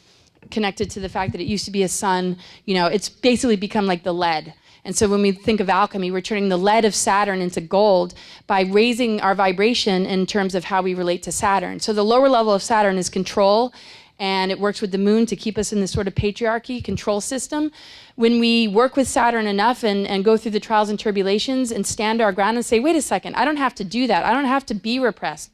connected to the fact that it used to be a sun, it's basically become like the lead. And so when we think of alchemy, we're turning the lead of Saturn into gold by raising our vibration in terms of how we relate to Saturn. So the lower level of Saturn is control, and it works with the moon to keep us in this sort of patriarchy control system. When we work with Saturn enough and go through the trials and tribulations and stand our ground and say, wait a second, I don't have to do that. I don't have to be repressed.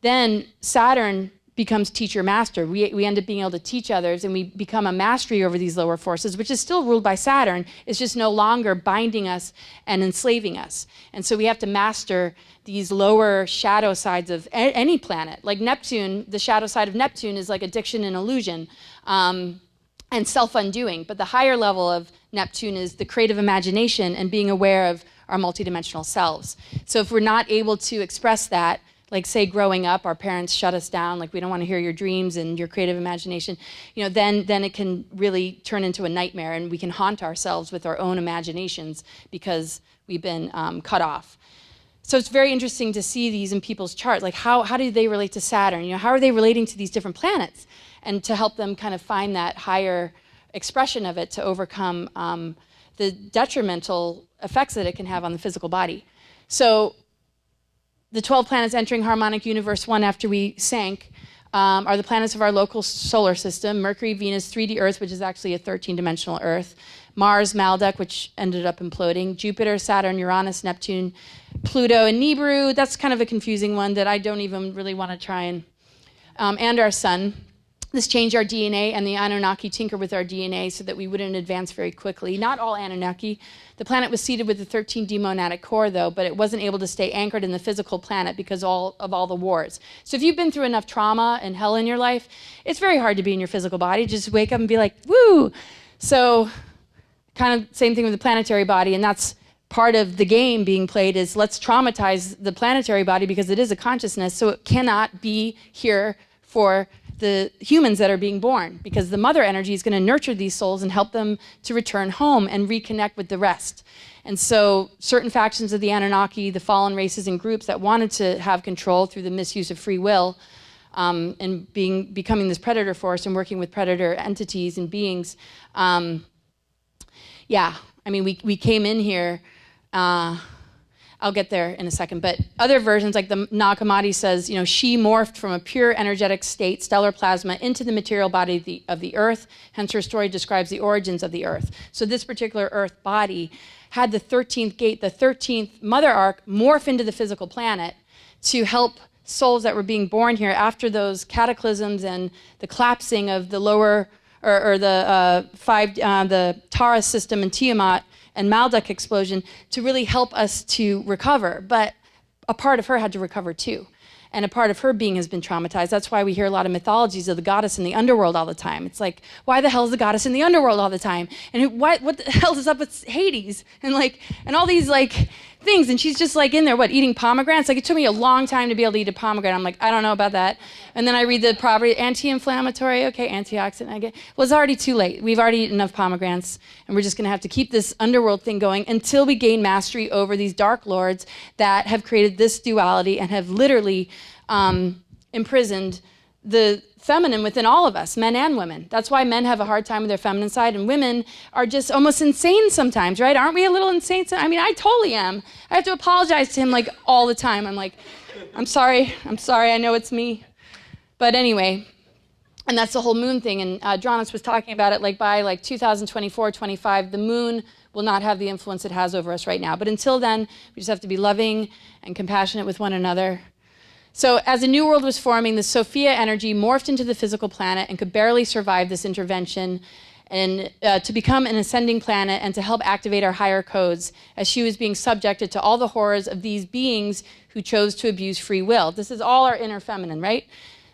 Then Saturn becomes teacher master. We end up being able to teach others, and we become a mastery over these lower forces, which is still ruled by Saturn. It's just no longer binding us and enslaving us. And so we have to master these lower shadow sides of any planet. Like Neptune, the shadow side of Neptune is like addiction and illusion and self-undoing. But the higher level of Neptune is the creative imagination and being aware of our multidimensional selves. So if we're not able to express that, like say growing up, our parents shut us down, like we don't want to hear your dreams and your creative imagination, then it can really turn into a nightmare, and we can haunt ourselves with our own imaginations because we've been cut off. So it's very interesting to see these in people's charts, like how do they relate to Saturn? How are they relating to these different planets? And to help them kind of find that higher expression of it to overcome the detrimental effects that it can have on the physical body. So the 12 planets entering Harmonic Universe 1 after we sank are the planets of our local solar system: Mercury, Venus, 3D Earth, which is actually a 13-dimensional Earth, Mars, Maldek, which ended up imploding, Jupiter, Saturn, Uranus, Neptune, Pluto, and Nibiru. That's kind of a confusing one that I don't even really want to try and our Sun. This changed our DNA, and the Anunnaki tinkered with our DNA so that we wouldn't advance very quickly. Not all Anunnaki. The planet was seeded with the 13 demonadic core, though, but it wasn't able to stay anchored in the physical planet because of all the wars. So if you've been through enough trauma and hell in your life, it's very hard to be in your physical body. Just wake up and be like, woo! So kind of same thing with the planetary body, and that's part of the game being played is let's traumatize the planetary body because it is a consciousness, so it cannot be here for the humans that are being born, because the mother energy is going to nurture these souls and help them to return home and reconnect with the rest. And so certain factions of the Anunnaki, the fallen races and groups that wanted to have control through the misuse of free will and becoming this predator force and working with predator entities and beings, we came in here, I'll get there in a second, but other versions, like the Nag Hammadi says, she morphed from a pure energetic state, stellar plasma, into the material body of the Earth. Hence her story describes the origins of the Earth. So this particular Earth body had the 13th gate, the 13th mother arc, morph into the physical planet to help souls that were being born here after those cataclysms and the collapsing of the lower, the Taurus system and Tiamat, and Maldek explosion, to really help us to recover. But a part of her had to recover too. And a part of her being has been traumatized. That's why we hear a lot of mythologies of the goddess in the underworld all the time. It's like, why the hell is the goddess in the underworld all the time? And what the hell is up with Hades? And all these things things. And she's just like in there, eating pomegranates? Like, it took me a long time to be able to eat a pomegranate. I'm like, I don't know about that. And then I read the property, anti-inflammatory, okay, antioxidant. Well, it's already too late. We've already eaten enough pomegranates, and we're just going to have to keep this underworld thing going until we gain mastery over these dark lords that have created this duality and have literally imprisoned the feminine within all of us, men and women. That's why men have a hard time with their feminine side, and women are just almost insane sometimes, right? Aren't we a little insane? I mean, I totally am. I have to apologize to him like all the time. I'm like, I'm sorry, I know it's me. But anyway, and that's the whole moon thing, and Dronis was talking about it, like by like 2024, 25, the moon will not have the influence it has over us right now. But until then, we just have to be loving and compassionate with one another. So as a new world was forming, the Sophia energy morphed into the physical planet and could barely survive this intervention, and to become an ascending planet and to help activate our higher codes as she was being subjected to all the horrors of these beings who chose to abuse free will. This is all our inner feminine, right?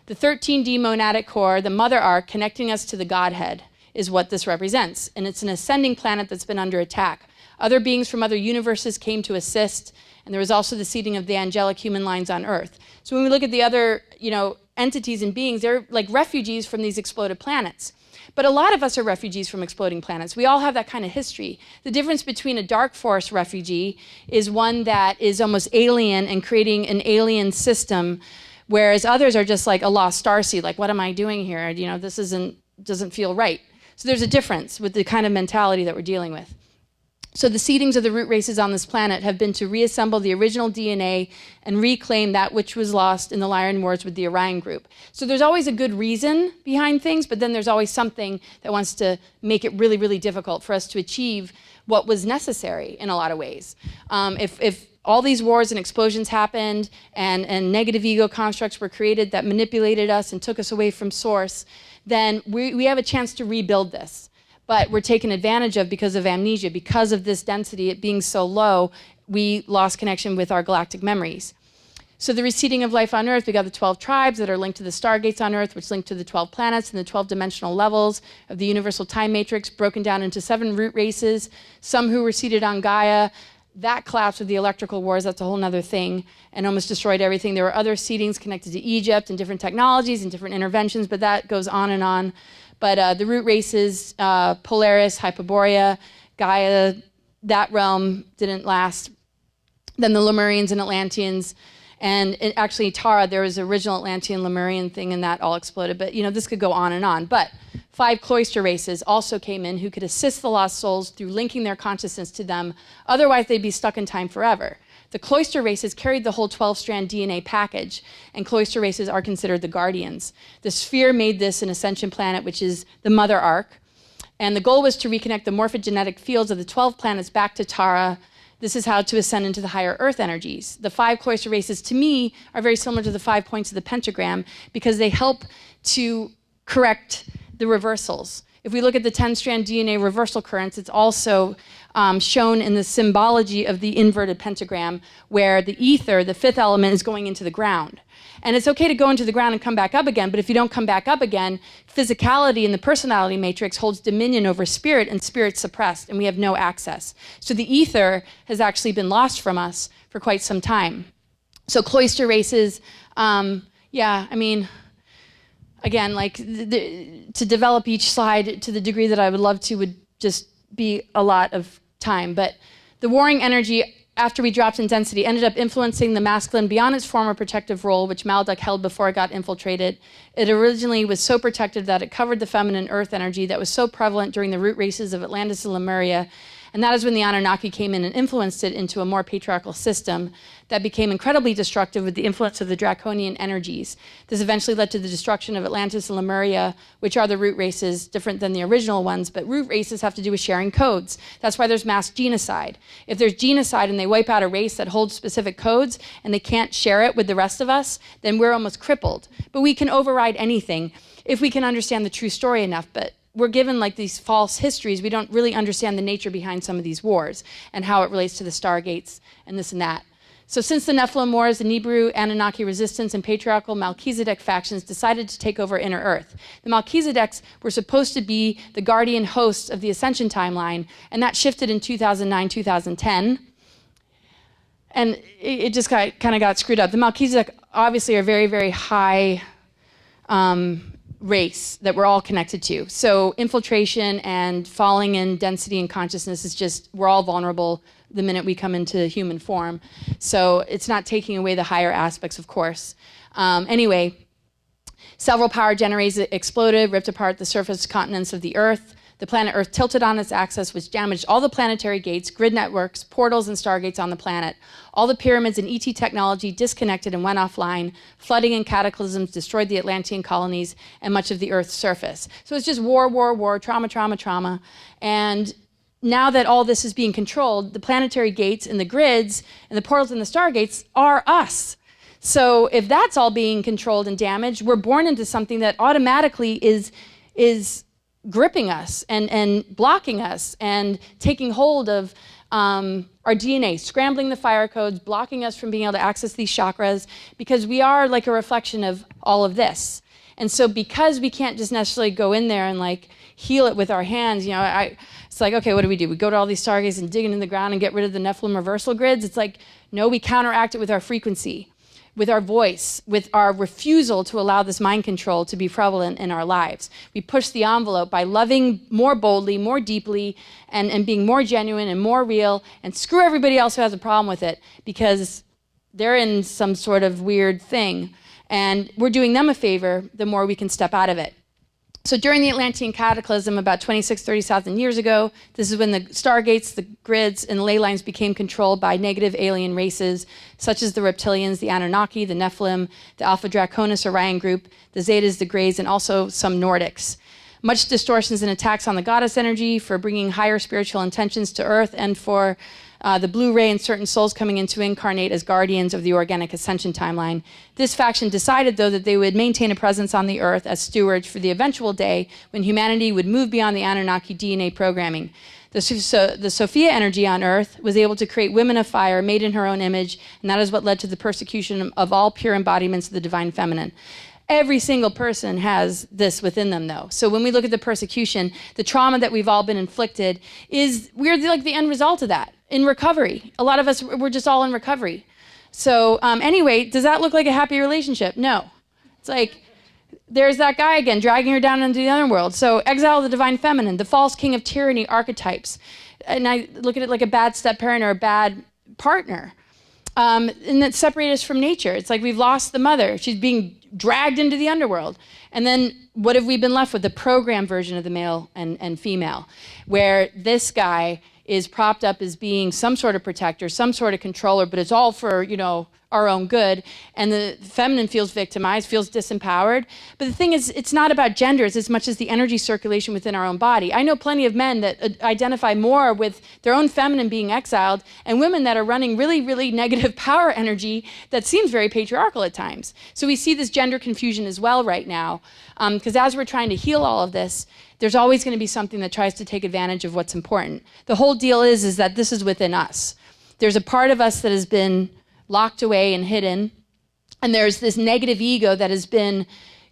The 13D monadic core, the mother arc connecting us to the Godhead, is what this represents. And it's an ascending planet that's been under attack. Other beings from other universes came to assist, and there was also the seeding of the angelic human lines on Earth. So when we look at the other, entities and beings, they're like refugees from these exploded planets. But a lot of us are refugees from exploding planets. We all have that kind of history. The difference between a dark force refugee is one that is almost alien and creating an alien system, whereas others are just like a lost starseed, like, what am I doing here? This doesn't feel right. So there's a difference with the kind of mentality that we're dealing with. So the seedings of the root races on this planet have been to reassemble the original DNA and reclaim that which was lost in the Lyran Wars with the Orion group. So there's always a good reason behind things, but then there's always something that wants to make it really, really difficult for us to achieve what was necessary in a lot of ways. If all these wars and explosions happened and negative ego constructs were created that manipulated us and took us away from source, then we have a chance to rebuild this. But we're taken advantage of because of amnesia, because of this density, it being so low, we lost connection with our galactic memories. So the reseeding of life on Earth, we got the 12 tribes that are linked to the stargates on Earth, which link to the 12 planets and the 12 dimensional levels of the universal time matrix, broken down into 7 root races, some who were seated on Gaia. That collapsed with the electrical wars, that's a whole other thing, and almost destroyed everything. There were other seedings connected to Egypt and different technologies and different interventions, but that goes on and on. But the root races, Polaris, Hyperborea, Gaia, that realm didn't last. Then the Lemurians and Atlanteans, and actually Tara, there was the original Atlantean Lemurian thing, and that all exploded. But this could go on and on. But 5 cloister races also came in who could assist the lost souls through linking their consciousness to them. Otherwise, they'd be stuck in time forever. The cloister races carried the whole 12-strand DNA package, and cloister races are considered the guardians. The sphere made this an ascension planet, which is the mother arc, and the goal was to reconnect the morphogenetic fields of the 12 planets back to Tara. This is how to ascend into the higher earth energies. The 5 cloister races, to me, are very similar to the 5 points of the pentagram because they help to correct the reversals. If we look at the 10-strand DNA reversal currents, it's also shown in the symbology of the inverted pentagram, where the ether, the 5th element, is going into the ground. And it's okay to go into the ground and come back up again, but if you don't come back up again, physicality in the personality matrix holds dominion over spirit, and spirit's suppressed, and we have no access. So the ether has actually been lost from us for quite some time. So cloister races, again, like to develop each slide to the degree that I would love to would just be a lot of time. But the warring energy, after we dropped in density, ended up influencing the masculine beyond its former protective role, which Maldek held before it got infiltrated. It originally was so protective that it covered the feminine earth energy that was so prevalent during the root races of Atlantis and Lemuria. And that is when the Anunnaki came in and influenced it into a more patriarchal system that became incredibly destructive with the influence of the draconian energies. This eventually led to the destruction of Atlantis and Lemuria, which are the root races, different than the original ones, but root races have to do with sharing codes. That's why there's mass genocide. If there's genocide and they wipe out a race that holds specific codes and they can't share it with the rest of us, then we're almost crippled. But we can override anything if we can understand the true story enough. But we're given like these false histories. We don't really understand the nature behind some of these wars and how it relates to the Stargates and this and that. So since the Nephilim Wars, the Nibiru, Anunnaki resistance, and patriarchal Melchizedek factions decided to take over inner Earth. The Melchizedeks were supposed to be the guardian hosts of the Ascension timeline, and that shifted in 2009, 2010. and it just kind of got screwed up. The Melchizedek obviously are very, very high race that we're all connected to. So infiltration and falling in density and consciousness is just, we're all vulnerable the minute we come into human form. So it's not taking away the higher aspects, of course. Anyway, several power generators exploded, ripped apart the surface continents of the Earth. The planet Earth tilted on its axis, which damaged all the planetary gates, grid networks, portals, and stargates on the planet. All the pyramids and ET technology disconnected and went offline. Flooding and cataclysms destroyed the Atlantean colonies and much of the Earth's surface. So it's just war, war, war, trauma, trauma, trauma. And now that all this is being controlled, the planetary gates and the grids and the portals and the stargates are us. So if that's all being controlled and damaged, we're born into something that automatically is gripping us and blocking us and taking hold of our DNA, scrambling the fire codes, blocking us from being able to access these chakras, because we are like a reflection of all of this. And so because we can't just necessarily go in there and like heal it with our hands, it's like, okay, what do? We go to all these stargates and dig into the ground and get rid of the Nephilim reversal grids. It's like, no, we counteract it with our frequency, with our voice, with our refusal to allow this mind control to be prevalent in our lives. We push the envelope by loving more boldly, more deeply, and being more genuine and more real, and screw everybody else who has a problem with it, because they're in some sort of weird thing. And we're doing them a favor the more we can step out of it. So during the Atlantean cataclysm about 30,000 years ago, this is when the stargates, the grids, and the ley lines became controlled by negative alien races, such as the reptilians, the Anunnaki, the Nephilim, the Alpha Draconis Orion group, the Zetas, the Greys, and also some Nordics. Much distortions and attacks on the goddess energy for bringing higher spiritual intentions to Earth, and for the blue ray and certain souls coming in to incarnate as guardians of the organic ascension timeline. This faction decided, though, that they would maintain a presence on the Earth as stewards for the eventual day when humanity would move beyond the Anunnaki DNA programming. The Sophia energy on Earth was able to create women of fire made in her own image, and that is what led to the persecution of all pure embodiments of the divine feminine. Every single person has this within them, though. So when we look at the persecution, the trauma that we've all been inflicted we're like the end result of that. In recovery. A lot of us, we're just all in recovery. So anyway, does that look like a happy relationship? No. It's like, there's that guy again, dragging her down into the underworld. So exile the divine feminine, the false king of tyranny archetypes. And I look at it like a bad step-parent or a bad partner. And that separates us from nature. It's like we've lost the mother. She's being dragged into the underworld. And then what have we been left with? The programmed version of the male and female, where this guy is propped up as being some sort of protector, some sort of controller, but it's all for, our own good. And the feminine feels victimized, feels disempowered. But the thing is, it's not about genders as much as the energy circulation within our own body. I know plenty of men that identify more with their own feminine being exiled, and women that are running really, really negative power energy that seems very patriarchal at times. So we see this gender confusion as well right now, because as we're trying to heal all of this, there's always going to be something that tries to take advantage of what's important. The whole deal is that this is within us. There's a part of us that has been locked away and hidden, and there's this negative ego that has been,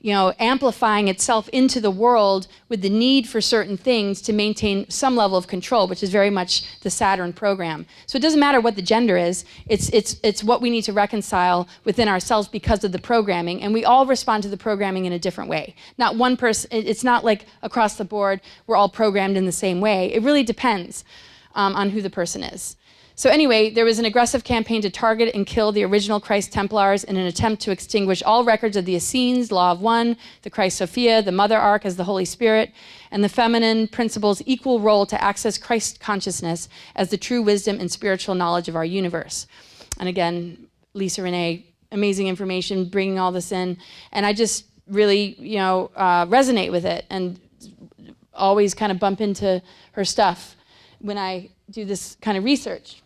amplifying itself into the world with the need for certain things to maintain some level of control, which is very much the Saturn program. So it doesn't matter what the gender is, it's what we need to reconcile within ourselves because of the programming, and we all respond to the programming in a different way. Not one person, it's not like across the board, we're all programmed in the same way. It really depends on who the person is. So anyway, there was an aggressive campaign to target and kill the original Christ Templars in an attempt to extinguish all records of the Essenes, Law of One, the Christ Sophia, the Mother Ark as the Holy Spirit, and the feminine principle's equal role to access Christ consciousness as the true wisdom and spiritual knowledge of our universe. And again, Lisa Renee, amazing information, bringing all this in. And I just really, resonate with it and always kind of bump into her stuff when I do this kind of research.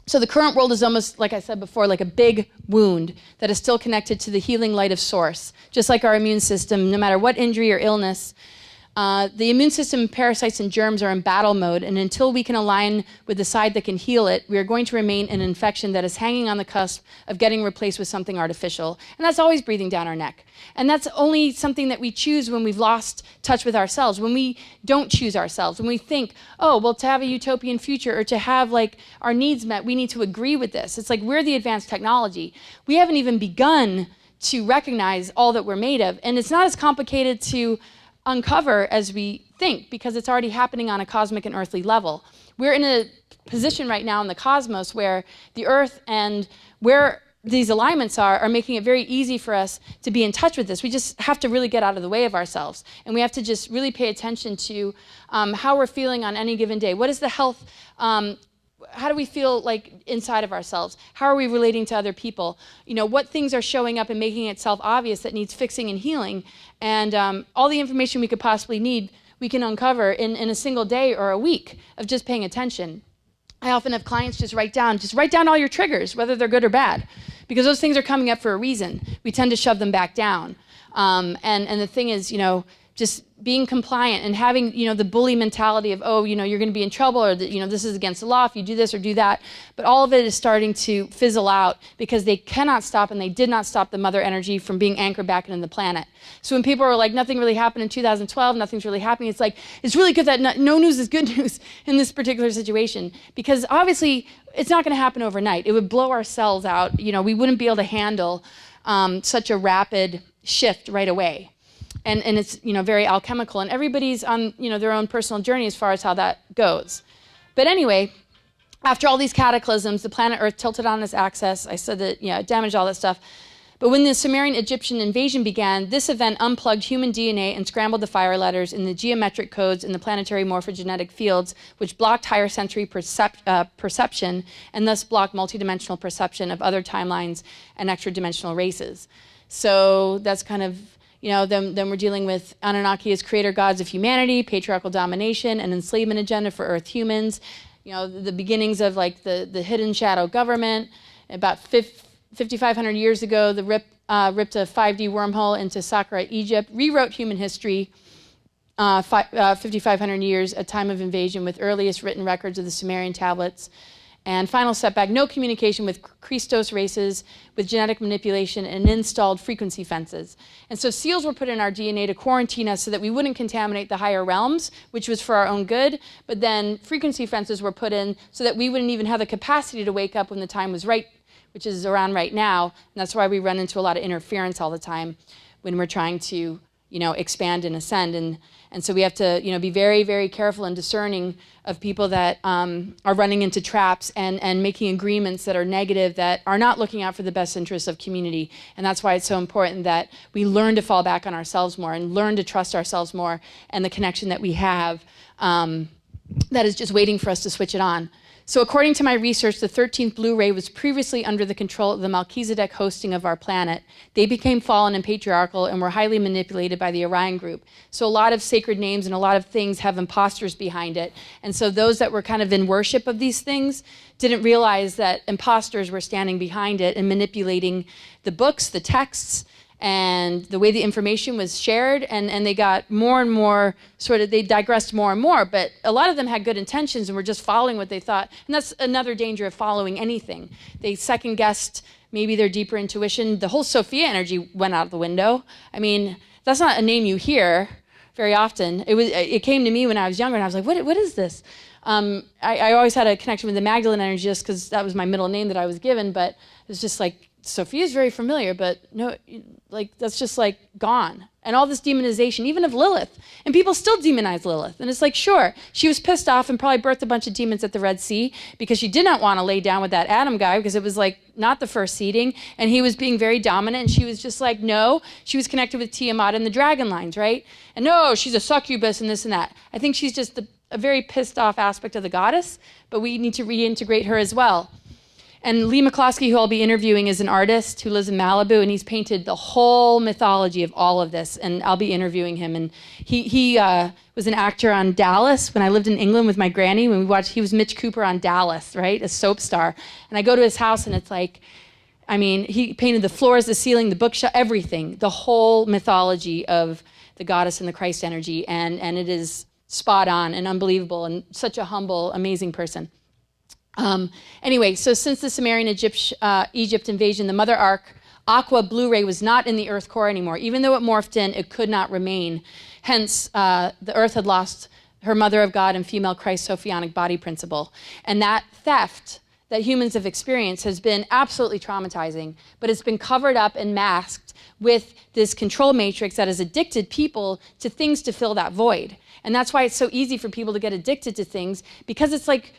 So the current world is almost, like I said before, like a big wound that is still connected to the healing light of source. Just like our immune system, no matter what injury or illness, The immune system, parasites, and germs are in battle mode, and until we can align with the side that can heal it, we are going to remain in an infection that is hanging on the cusp of getting replaced with something artificial. And that's always breathing down our neck. And that's only something that we choose when we've lost touch with ourselves, when we don't choose ourselves, when we think, oh, well, to have a utopian future or to have like our needs met, we need to agree with this. It's like we're the advanced technology. We haven't even begun to recognize all that we're made of. And it's not as complicated to uncover as we think, because it's already happening on a cosmic and earthly level. We're in a position right now in the cosmos where the earth and where these alignments are making it very easy for us to be in touch with this. We just have to really get out of the way of ourselves. And we have to just really pay attention to how we're feeling on any given day. What is the health, how do we feel like inside of ourselves? How are we relating to other people? You know, what things are showing up and making itself obvious that needs fixing and healing? And all the information we could possibly need, we can uncover in a single day or a week of just paying attention. I often have clients just write down all your triggers, whether they're good or bad, because those things are coming up for a reason. We tend to shove them back down. And the thing is, you know, just being compliant and having, you know, the bully mentality of, oh, you know, you're going to be in trouble, or you know, this is against the law if you do this or do that. But all of it is starting to fizzle out because they cannot stop, and they did not stop the mother energy from being anchored back into the planet. So when people are like, nothing really happened in 2012, nothing's really happening, it's like, it's really good that no news is good news in this particular situation, because obviously it's not going to happen overnight. It would blow our cells out. You know, we wouldn't be able to handle such a rapid shift right away. And it's, you know, very alchemical, and everybody's on, you know, their own personal journey as far as how that goes. But anyway, after all these cataclysms, the planet Earth tilted on its axis. I said that, yeah, it damaged all that stuff. But when the Sumerian Egyptian invasion began, this event unplugged human DNA and scrambled the fire letters in the geometric codes in the planetary morphogenetic fields, which blocked higher sensory perception and thus blocked multidimensional perception of other timelines and extra-dimensional races. So that's kind of, you know, then we're dealing with Anunnaki as creator gods of humanity, patriarchal domination, and enslavement agenda for Earth humans. You know, the beginnings of like the hidden shadow government. About 5,500 years ago, the ripped a 5D wormhole into Saqqara, Egypt, rewrote human history. 5,500 years, a time of invasion with earliest written records of the Sumerian tablets. And final setback, no communication with Christos races, with genetic manipulation and installed frequency fences. And so seals were put in our DNA to quarantine us so that we wouldn't contaminate the higher realms, which was for our own good. But then frequency fences were put in so that we wouldn't even have the capacity to wake up when the time was right, which is around right now. And that's why we run into a lot of interference all the time when we're trying to, you know, expand and ascend. And so we have to, you know, be very, very careful and discerning of people that are running into traps and making agreements that are negative, that are not looking out for the best interests of community. And that's why it's so important that we learn to fall back on ourselves more and learn to trust ourselves more and the connection that we have that is just waiting for us to switch it on. So according to my research, the 13th blue ray was previously under the control of the Melchizedek hosting of our planet. They became fallen and patriarchal and were highly manipulated by the Orion group. So a lot of sacred names and a lot of things have imposters behind it. And so those that were kind of in worship of these things didn't realize that imposters were standing behind it and manipulating the books, the texts, and the way the information was shared, and they got more and more they digressed more and more, but a lot of them had good intentions and were just following what they thought. And that's another danger of following anything. They second guessed maybe their deeper intuition. The whole Sophia energy went out the window. I mean, that's not a name you hear very often. It came to me when I was younger, and I was like, what is this? I always had a connection with the Magdalene energy just because that was my middle name that I was given, but it was just like, Sophia's very familiar, but no, like that's just like gone. And all this demonization, even of Lilith. And people still demonize Lilith. And it's like, sure, she was pissed off and probably birthed a bunch of demons at the Red Sea because she did not want to lay down with that Adam guy because it was like not the first seeding. And he was being very dominant. And she was just like, no. She was connected with Tiamat and the dragon lines, right? And no, she's a succubus and this and that. I think she's just a very pissed off aspect of the goddess, but we need to reintegrate her as well. And Lee McCloskey, who I'll be interviewing, is an artist who lives in Malibu, and he's painted the whole mythology of all of this, and I'll be interviewing him. And he was an actor on Dallas when I lived in England with my granny. When he was Mitch Cooper on Dallas, right, a soap star. And I go to his house, and it's like, I mean, he painted the floors, the ceiling, the bookshelf, everything, the whole mythology of the goddess and the Christ energy. And it is spot on and unbelievable and such a humble, amazing person. Anyway, so since the Sumerian Egypt invasion, the Mother Ark, Aqua Blu-ray, was not in the Earth core anymore. Even though it morphed in, it could not remain. Hence, the Earth had lost her Mother of God and female Christ Sophionic body principle. And that theft that humans have experienced has been absolutely traumatizing, but it's been covered up and masked with this control matrix that has addicted people to things to fill that void. And that's why it's so easy for people to get addicted to things, because it's like,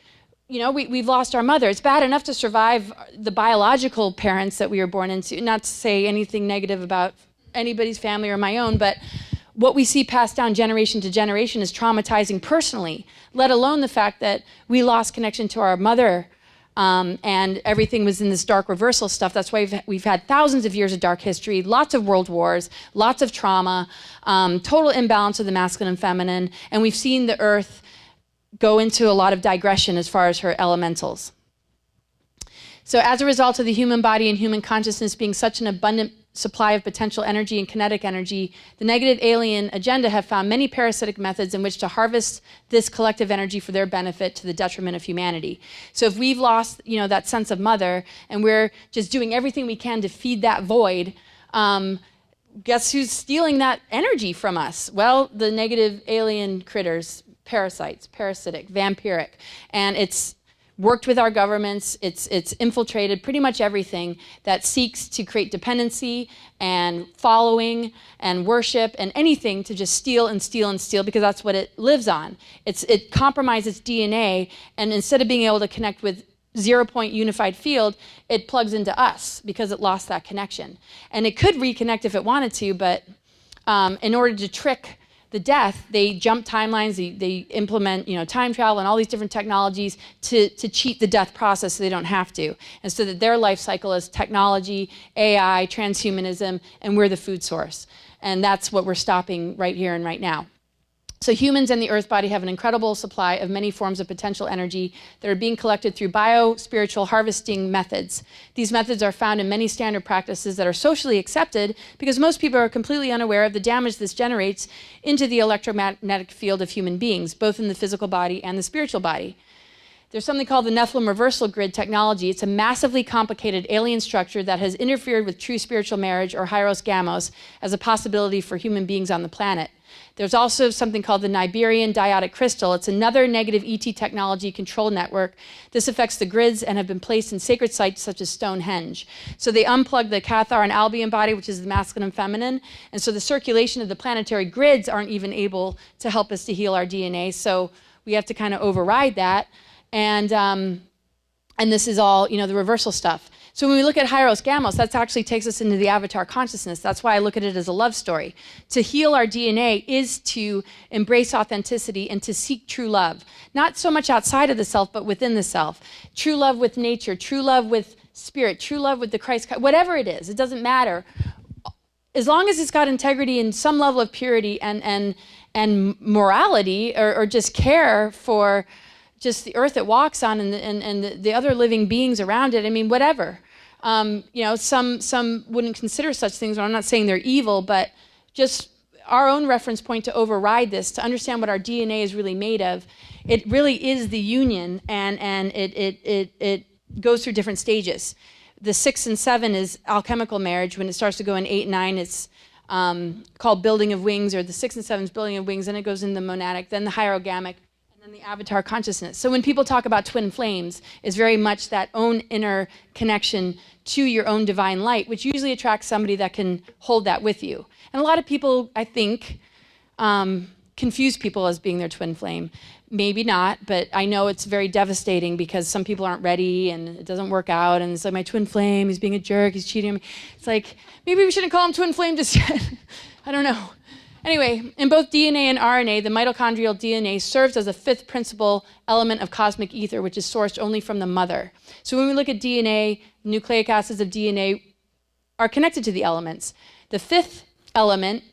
you know, we've lost our mother. It's bad enough to survive the biological parents that we were born into, not to say anything negative about anybody's family or my own, but what we see passed down generation to generation is traumatizing personally, let alone the fact that we lost connection to our mother, and everything was in this dark reversal stuff. That's why we've had thousands of years of dark history, lots of world wars, lots of trauma, total imbalance of the masculine and feminine, and we've seen the Earth go into a lot of digression as far as her elementals. So as a result of the human body and human consciousness being such an abundant supply of potential energy and kinetic energy, the negative alien agenda have found many parasitic methods in which to harvest this collective energy for their benefit to the detriment of humanity. So if we've lost, you know, that sense of mother and we're just doing everything we can to feed that void, guess who's stealing that energy from us? Well, the negative alien critters, parasites, parasitic, vampiric, and it's worked with our governments, it's infiltrated pretty much everything that seeks to create dependency and following and worship and anything to just steal and steal and steal, because that's what it lives on. It compromises DNA, and instead of being able to connect with 0-point unified field, it plugs into us because it lost that connection. And it could reconnect if it wanted to, but in order to trick the death, they jump timelines, they implement, you know, time travel and all these different technologies to cheat the death process so they don't have to. And so that their life cycle is technology, AI, transhumanism, and we're the food source. And that's what we're stopping right here and right now. So humans and the earth body have an incredible supply of many forms of potential energy that are being collected through bio-spiritual harvesting methods. These methods are found in many standard practices that are socially accepted because most people are completely unaware of the damage this generates into the electromagnetic field of human beings, both in the physical body and the spiritual body. There's something called the Nephilim reversal grid technology. It's a massively complicated alien structure that has interfered with true spiritual marriage, or hieros gamos, as a possibility for human beings on the planet. There's also something called the Nibirian Diotic Crystal. It's another negative ET technology control network. This affects the grids and have been placed in sacred sites such as Stonehenge. So they unplug the Cathar and Albion body, which is the masculine and feminine, and so the circulation of the planetary grids aren't even able to help us to heal our DNA, so we have to kind of override that. And this is all, you know, the reversal stuff. So when we look at hieros gamos, that actually takes us into the avatar consciousness. That's why I look at it as a love story. To heal our DNA is to embrace authenticity and to seek true love. Not so much outside of the self, but within the self. True love with nature, true love with spirit, true love with the Christ, whatever it is, it doesn't matter. As long as it's got integrity and some level of purity and morality, or just care for just the earth it walks on and the other living beings around it. I mean, whatever. You know, some wouldn't consider such things. I'm not saying they're evil, but just our own reference point to override this, to understand what our DNA is really made of. It really is the union, and it goes through different stages. The 6 and 7 is alchemical marriage. When it starts to go in 8 and 9, it's called building of wings, or the 6 and 7 is building of wings. Then it goes in the monadic, then the hierogamic, and the avatar consciousness. So when people talk about twin flames, it's very much that own inner connection to your own divine light, which usually attracts somebody that can hold that with you. And a lot of people, I think, confuse people as being their twin flame. Maybe not, but I know it's very devastating because some people aren't ready and it doesn't work out, and it's like, my twin flame, he's being a jerk, he's cheating on me. It's like, maybe we shouldn't call him twin flame just yet. I don't know. Anyway, in both DNA and RNA, the mitochondrial DNA serves as a fifth principal element of cosmic ether, which is sourced only from the mother. So when we look at DNA, nucleic acids of DNA are connected to the elements. The fifth element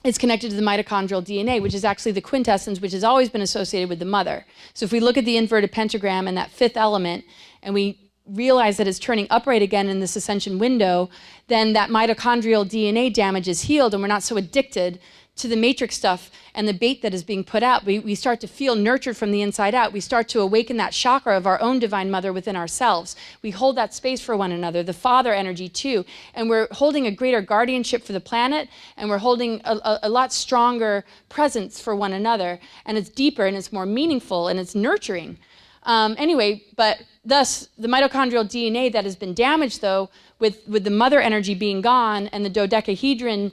is connected to the mitochondrial DNA, which is actually the quintessence, which has always been associated with the mother. So if we look at the inverted pentagram and that fifth element, and we realize that it's turning upright again in this ascension window, then that mitochondrial DNA damage is healed and we're not so addicted to the matrix stuff and the bait that is being put out. We start to feel nurtured from the inside out. We start to awaken that chakra of our own divine mother within ourselves. We hold that space for one another, the father energy too. And we're holding a greater guardianship for the planet, and we're holding a lot stronger presence for one another. And it's deeper and it's more meaningful and it's nurturing. Anyway, but thus the mitochondrial DNA that has been damaged though, with the mother energy being gone and the dodecahedron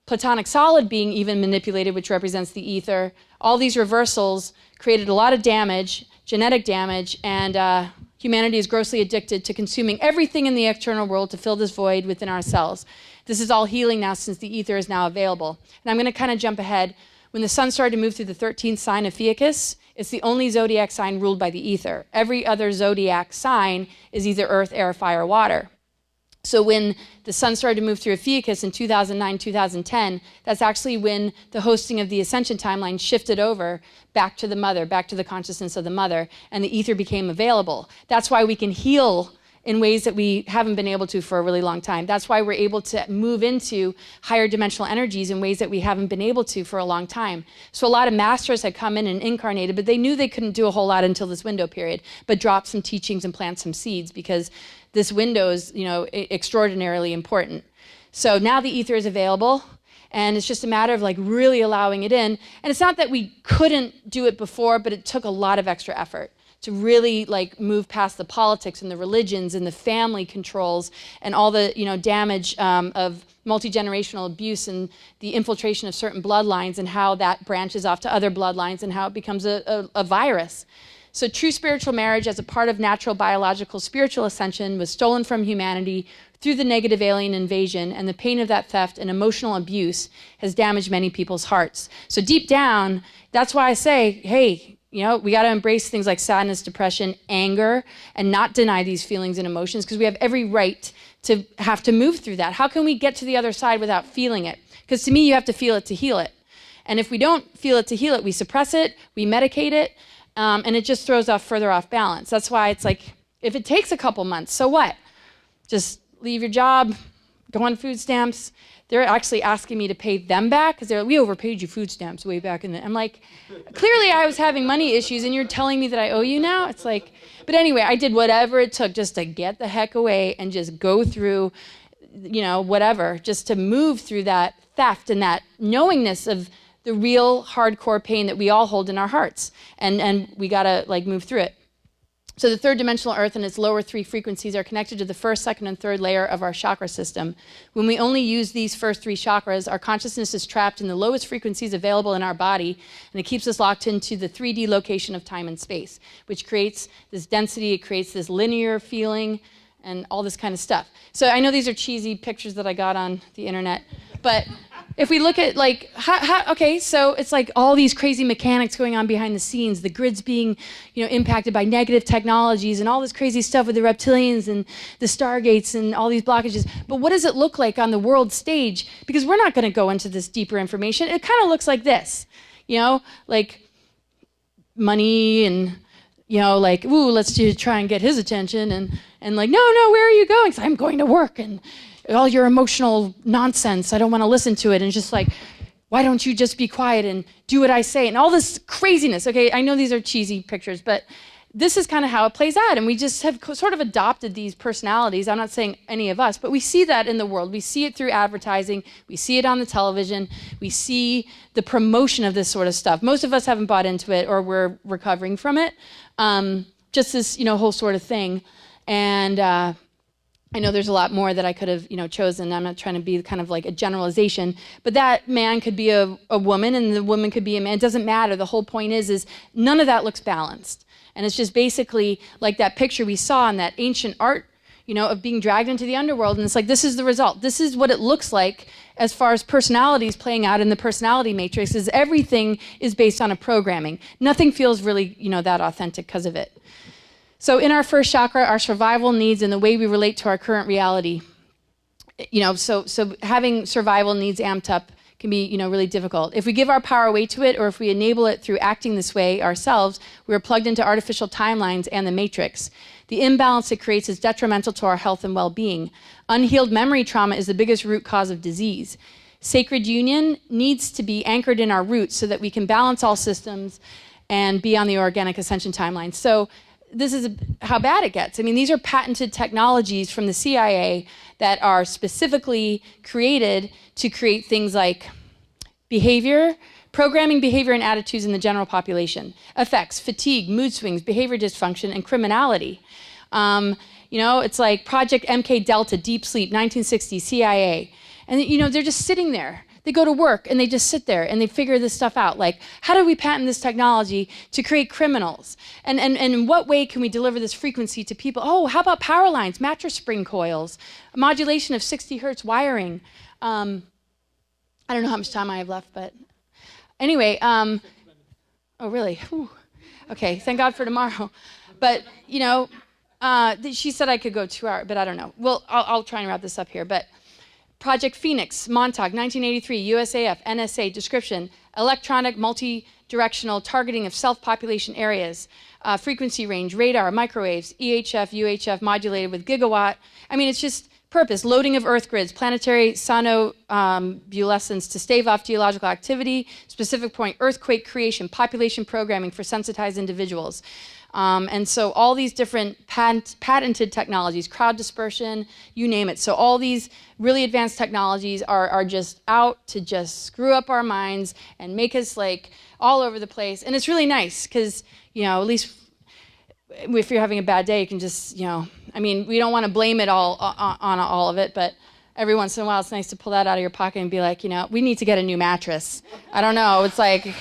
platonic solid being even manipulated, which represents the ether, all these reversals created a lot of damage, genetic damage, and humanity is grossly addicted to consuming everything in the external world to fill this void within ourselves. This is all healing now since the ether is now available. And I'm going to kind of jump ahead. When the sun started to move through the 13th sign of Fiacus, it's the only zodiac sign ruled by the ether. Every other zodiac sign is either earth, air, fire, water. So when the sun started to move through Ophiuchus in 2009, 2010, that's actually when the hosting of the Ascension timeline shifted over back to the mother, back to the consciousness of the mother, and the ether became available. That's why we can heal in ways that we haven't been able to for a really long time. That's why we're able to move into higher dimensional energies in ways that we haven't been able to for a long time. So a lot of masters had come in and incarnated, but they knew they couldn't do a whole lot until this window period, but dropped some teachings and plant some seeds because this window is, extraordinarily important. So now the ether is available, and it's just a matter of like really allowing it in. And it's not that we couldn't do it before, but it took a lot of extra effort to really like move past the politics and the religions and the family controls and all the damage of multi-generational abuse and the infiltration of certain bloodlines and how that branches off to other bloodlines and how it becomes a virus. So true spiritual marriage as a part of natural biological spiritual ascension was stolen from humanity through the negative alien invasion, and the pain of that theft and emotional abuse has damaged many people's hearts. So deep down, that's why I say, hey, we got to embrace things like sadness, depression, anger, and not deny these feelings and emotions because we have every right to have to move through that. How can we get to the other side without feeling it? Because to me, you have to feel it to heal it. And if we don't feel it to heal it, we suppress it, we medicate it, and it just throws off further off balance. That's why it's like, if it takes a couple months, so what? Just leave your job, go on food stamps. They're actually asking me to pay them back because they're like, we overpaid you food stamps way back in the... I'm like, clearly I was having money issues and you're telling me that I owe you now? It's like, but anyway, I did whatever it took just to get the heck away and just go through, whatever, just to move through that theft and that knowingness of the real hardcore pain that we all hold in our hearts. And we gotta like move through it. So the third dimensional earth and its lower three frequencies are connected to the first, second, and third layer of our chakra system. When we only use these first three chakras, our consciousness is trapped in the lowest frequencies available in our body, and it keeps us locked into the 3D location of time and space, which creates this density, it creates this linear feeling, and all this kind of stuff. So I know these are cheesy pictures that I got on the internet, but if we look at like, okay, so it's like all these crazy mechanics going on behind the scenes, the grids being, impacted by negative technologies and all this crazy stuff with the reptilians and the stargates and all these blockages. But what does it look like on the world stage? Because we're not going to go into this deeper information. It kind of looks like this, like money and, like, ooh, let's just try and get his attention and like, no, where are you going? So I'm going to work and all your emotional nonsense, I don't want to listen to it. And just like, why don't you just be quiet and do what I say? And all this craziness. Okay, I know these are cheesy pictures, but this is kind of how it plays out. And we just have sort of adopted these personalities. I'm not saying any of us, but we see that in the world. We see it through advertising. We see it on the television. We see the promotion of this sort of stuff. Most of us haven't bought into it or we're recovering from it. Just this, whole sort of thing. And I know there's a lot more that I could have, chosen. I'm not trying to be kind of like a generalization, but that man could be a woman and the woman could be a man. It doesn't matter. The whole point is none of that looks balanced. And it's just basically like that picture we saw in that ancient art, of being dragged into the underworld. And it's like, this is the result. This is what it looks like as far as personalities playing out in the personality matrix is everything is based on a programming. Nothing feels really, that authentic because of it. So in our first chakra, our survival needs and the way we relate to our current reality, so having survival needs amped up can be, really difficult. If we give our power away to it, or if we enable it through acting this way ourselves, we are plugged into artificial timelines and the matrix. The imbalance it creates is detrimental to our health and well-being. Unhealed memory trauma is the biggest root cause of disease. Sacred union needs to be anchored in our roots so that we can balance all systems and be on the organic ascension timeline. So this is how bad it gets. I mean, these are patented technologies from the CIA that are specifically created to create things like behavior, programming behavior and attitudes in the general population, effects, fatigue, mood swings, behavior dysfunction, and criminality. You know, it's like Project MK Delta, Deep Sleep, 1960, CIA. And, you know, they're just sitting there. They go to work and they just sit there and they figure this stuff out. Like, how do we patent this technology to create criminals? And in what way can we deliver this frequency to people? Oh, how about power lines, mattress spring coils, modulation of 60 hertz wiring? I don't know how much time I have left, but anyway, oh, really? Whew. Okay, thank God for tomorrow. But, you know, she said I could go 2 hours, but I don't know. Well, I'll try and wrap this up here. But Project Phoenix, Montauk, 1983, USAF, NSA, description, electronic multi-directional targeting of self-population areas, frequency range, radar, microwaves, EHF, UHF, modulated with gigawatt. I mean, it's just purpose, loading of earth grids, planetary sonobulescence to stave off geological activity, specific point, earthquake creation, population programming for sensitized individuals. And so all these different patented technologies, crowd dispersion, you name it. So all these really advanced technologies are just out to just screw up our minds and make us like all over the place. And it's really nice because, you know, at least if you're having a bad day, you can just, you know, I mean, we don't want to blame it all on all of it, but every once in a while it's nice to pull that out of your pocket and be like, you know, we need to get a new mattress. I don't know. It's like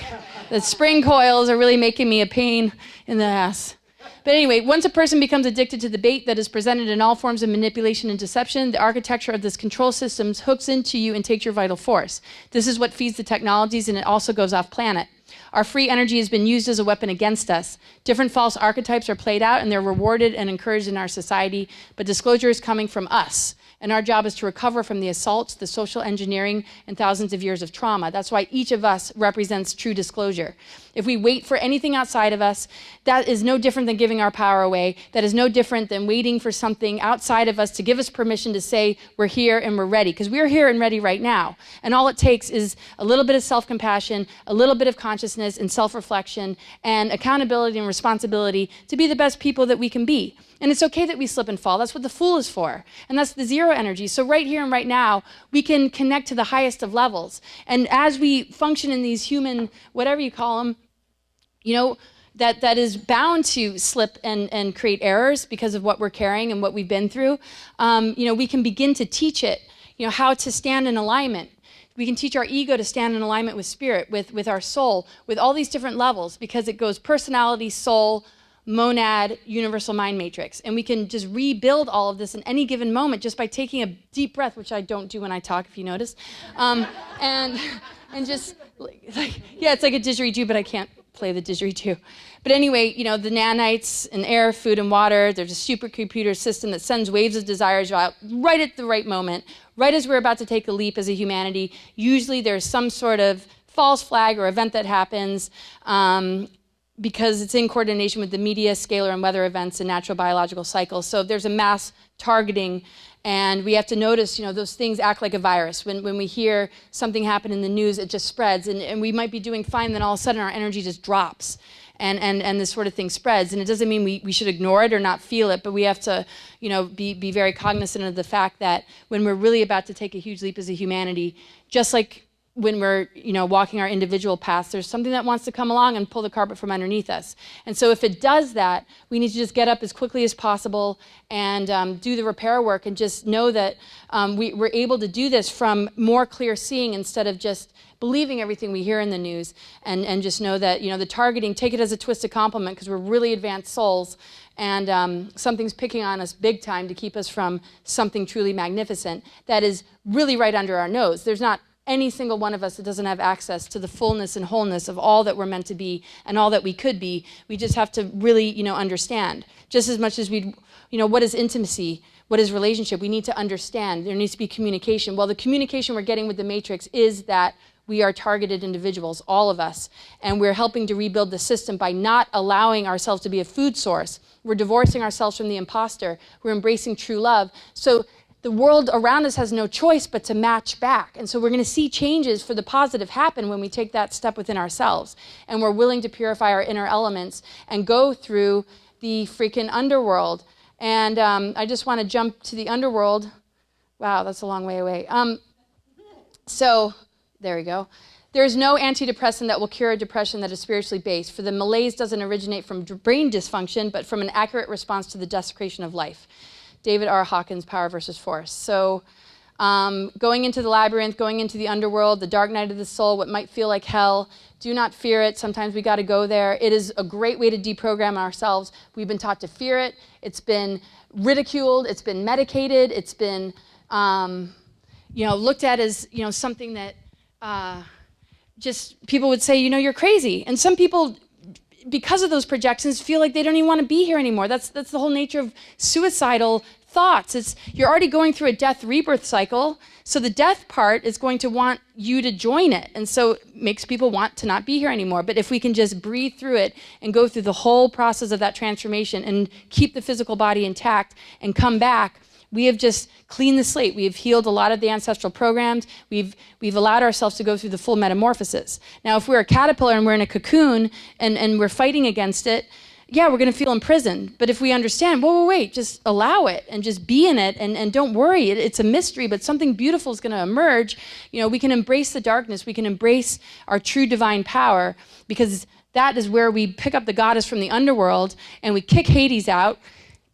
the spring coils are really making me a pain in the ass. But anyway, once a person becomes addicted to the bait that is presented in all forms of manipulation and deception, the architecture of this control system hooks into you and takes your vital force. This is what feeds the technologies, and it also goes off planet. Our free energy has been used as a weapon against us. Different false archetypes are played out, and they're rewarded and encouraged in our society, but disclosure is coming from us. And our job is to recover from the assaults, the social engineering, and thousands of years of trauma. That's why each of us represents true disclosure. If we wait for anything outside of us, that is no different than giving our power away. That is no different than waiting for something outside of us to give us permission to say we're here and we're ready. Because we're here and ready right now. And all it takes is a little bit of self-compassion, a little bit of consciousness and self-reflection, and accountability and responsibility to be the best people that we can be. And it's okay that we slip and fall. That's what the Fool is for. And that's the zero energy. So right here and right now, we can connect to the highest of levels. And as we function in these human, whatever you call them, you know, that is bound to slip and create errors because of what we're carrying and what we've been through, you know, we can begin to teach it, you know, how to stand in alignment. We can teach our ego to stand in alignment with spirit, with our soul, with all these different levels, because it goes personality, soul, monad, universal mind matrix. And we can just rebuild all of this in any given moment just by taking a deep breath, which I don't do when I talk, if you notice. And just, like, yeah, it's like a didgeridoo, but I can't play the didgeridoo. But anyway, you know, the nanites in air, food, and water, there's a supercomputer system that sends waves of desires out right at the right moment, right as we're about to take a leap as a humanity. Usually there's some sort of false flag or event that happens, because it's in coordination with the media, scalar, and weather events and natural biological cycles. So there's a mass targeting, and we have to notice, you know, those things act like a virus. When we hear something happen in the news, it just spreads, and we might be doing fine, then all of a sudden our energy just drops, and this sort of thing spreads. And it doesn't mean we should ignore it or not feel it, but we have to, you know, be very cognizant of the fact that when we're really about to take a huge leap as a humanity, just like when we're, you know, walking our individual paths, there's something that wants to come along and pull the carpet from underneath us. And so if it does that, we need to just get up as quickly as possible and do the repair work, and just know that we're able to do this from more clear seeing instead of just believing everything we hear in the news, and just know that, you know, the targeting, take it as a twisted compliment, because we're really advanced souls, and something's picking on us big time to keep us from something truly magnificent that is really right under our nose. There's not any single one of us that doesn't have access to the fullness and wholeness of all that we're meant to be and all that we could be. We just have to really, you know, understand. Just as much as we, you know, what is intimacy? What is relationship? We need to understand. There needs to be communication. Well, the communication we're getting with the matrix is that we are targeted individuals, all of us. And we're helping to rebuild the system by not allowing ourselves to be a food source. We're divorcing ourselves from the imposter. We're embracing true love. So the world around us has no choice but to match back. And so we're going to see changes for the positive happen when we take that step within ourselves. And we're willing to purify our inner elements and go through the freaking underworld. And I just want to jump to the underworld. Wow, that's a long way away. So there we go. There's no antidepressant that will cure a depression that is spiritually based. For the malaise doesn't originate from brain dysfunction, but from an accurate response to the desecration of life. David R. Hawkins, Power versus Force. So going into the labyrinth, going into the underworld, the dark night of the soul, what might feel like hell, do not fear it. Sometimes we got to go there. It is a great way to deprogram ourselves. We've been taught to fear it. It's been ridiculed. It's been medicated. It's been looked at as something that just people would say, you're crazy. And some people, because of those projections, feel like they don't even want to be here anymore. That's the whole nature of suicidal thoughts. You're already going through a death rebirth cycle, so the death part is going to want you to join it, and so it makes people want to not be here anymore. But if we can just breathe through it and go through the whole process of that transformation and keep the physical body intact and come back, we have just cleaned the slate. We have healed a lot of the ancestral programs. We've allowed ourselves to go through the full metamorphosis. Now, if we're a caterpillar and we're in a cocoon and we're fighting against it, yeah, we're going to feel imprisoned. But if we understand, wait, just allow it and just be in it and don't worry. It's a mystery, but something beautiful is going to emerge. We can embrace the darkness. We can embrace our true divine power, because that is where we pick up the goddess from the underworld and we kick Hades out,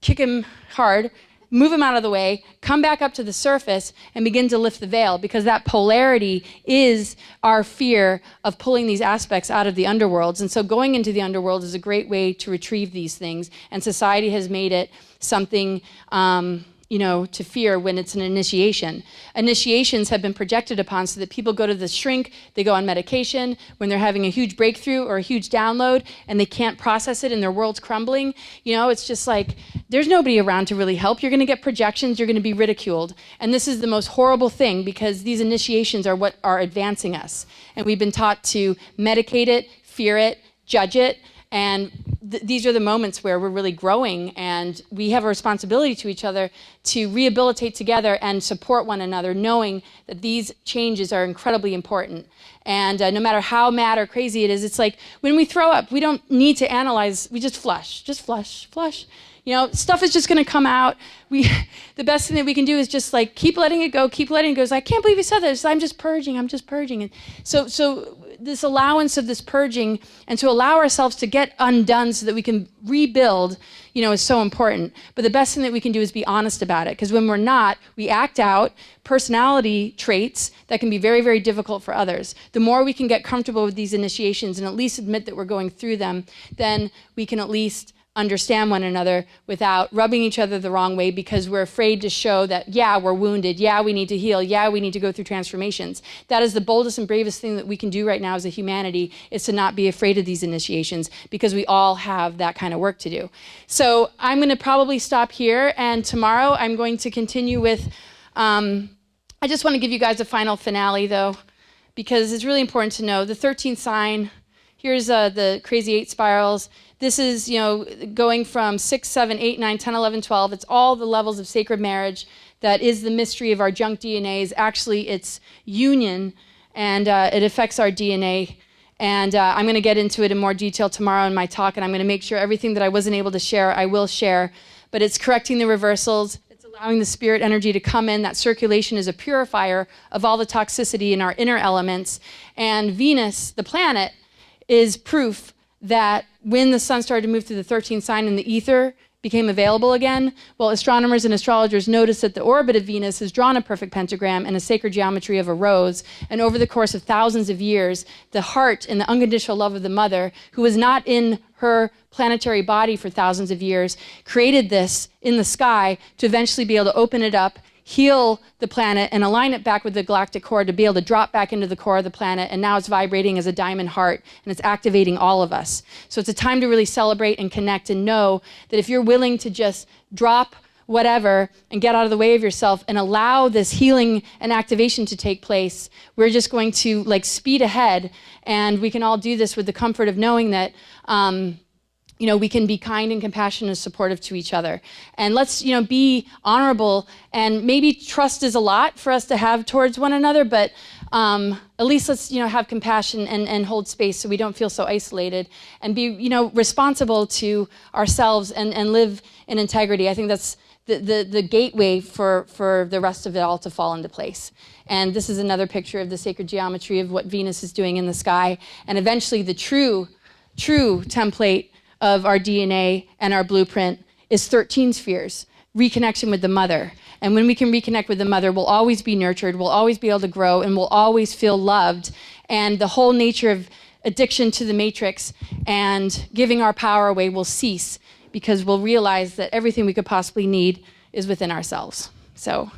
kick him hard, move him out of the way, come back up to the surface, and begin to lift the veil, because that polarity is our fear of pulling these aspects out of the underworlds. And so going into the underworld is a great way to retrieve these things, and society has made it something to fear when it's an initiation. Initiations have been projected upon so that people go to the shrink, they go on medication when they're having a huge breakthrough or a huge download and they can't process it and their world's crumbling. It's just like, there's nobody around to really help. You're going to get projections, you're going to be ridiculed. And this is the most horrible thing, because these initiations are what are advancing us. And we've been taught to medicate it, fear it, judge it. And these are the moments where we're really growing, and we have a responsibility to each other to rehabilitate together and support one another, knowing that these changes are incredibly important. And no matter how mad or crazy it is, it's like when we throw up, we don't need to analyze, we just flush, flush. Stuff is just going to come out. The best thing that we can do is just keep letting it go, keep letting it go. It's like, I can't believe you said this. I'm just purging. And so this allowance of this purging and to allow ourselves to get undone so that we can rebuild, is so important. But the best thing that we can do is be honest about it, because when we're not, we act out personality traits that can be very, very difficult for others. The more we can get comfortable with these initiations and at least admit that we're going through them, then we can at least understand one another without rubbing each other the wrong way, because we're afraid to show that, yeah, we're wounded, yeah, we need to heal, yeah, we need to go through transformations. That is the boldest and bravest thing that we can do right now as a humanity, is to not be afraid of these initiations, because we all have that kind of work to do. So I'm going to probably stop here, and tomorrow I'm going to continue with, I just want to give you guys a final finale though, because it's really important to know the 13th sign. Here's the crazy 8 spirals. This is, going from 6, 7, 8, 9, 10, 11, 12. It's all the levels of sacred marriage. That is the mystery of our junk DNAs. Actually, it's union, and it affects our DNA. And I'm going to get into it in more detail tomorrow in my talk, and I'm going to make sure everything that I wasn't able to share, I will share. But it's correcting the reversals. It's allowing the spirit energy to come in. That circulation is a purifier of all the toxicity in our inner elements. And Venus, the planet, is proof that when the sun started to move through the 13th sign and the ether became available again, well, astronomers and astrologers noticed that the orbit of Venus has drawn a perfect pentagram and a sacred geometry of a rose. And over the course of thousands of years, the heart and the unconditional love of the mother, who was not in her planetary body for thousands of years, created this in the sky to eventually be able to open it up, heal the planet, and align it back with the galactic core to be able to drop back into the core of the planet. And now it's vibrating as a diamond heart, and it's activating all of us. So it's a time to really celebrate and connect and know that if you're willing to just drop whatever, and get out of the way of yourself and allow this healing and activation to take place. We're just going to like speed ahead, and we can all do this with the comfort of knowing that we can be kind and compassionate and supportive to each other. And let's, be honorable, and maybe trust is a lot for us to have towards one another, but at least let's, have compassion and hold space so we don't feel so isolated, and be, responsible to ourselves and live in integrity. I think that's the gateway for the rest of it all to fall into place. And this is another picture of the sacred geometry of what Venus is doing in the sky. And eventually the true template of our DNA and our blueprint is 13 spheres, reconnection with the mother. And when we can reconnect with the mother, we'll always be nurtured, we'll always be able to grow, and we'll always feel loved. And the whole nature of addiction to the matrix and giving our power away will cease, because we'll realize that everything we could possibly need is within ourselves. So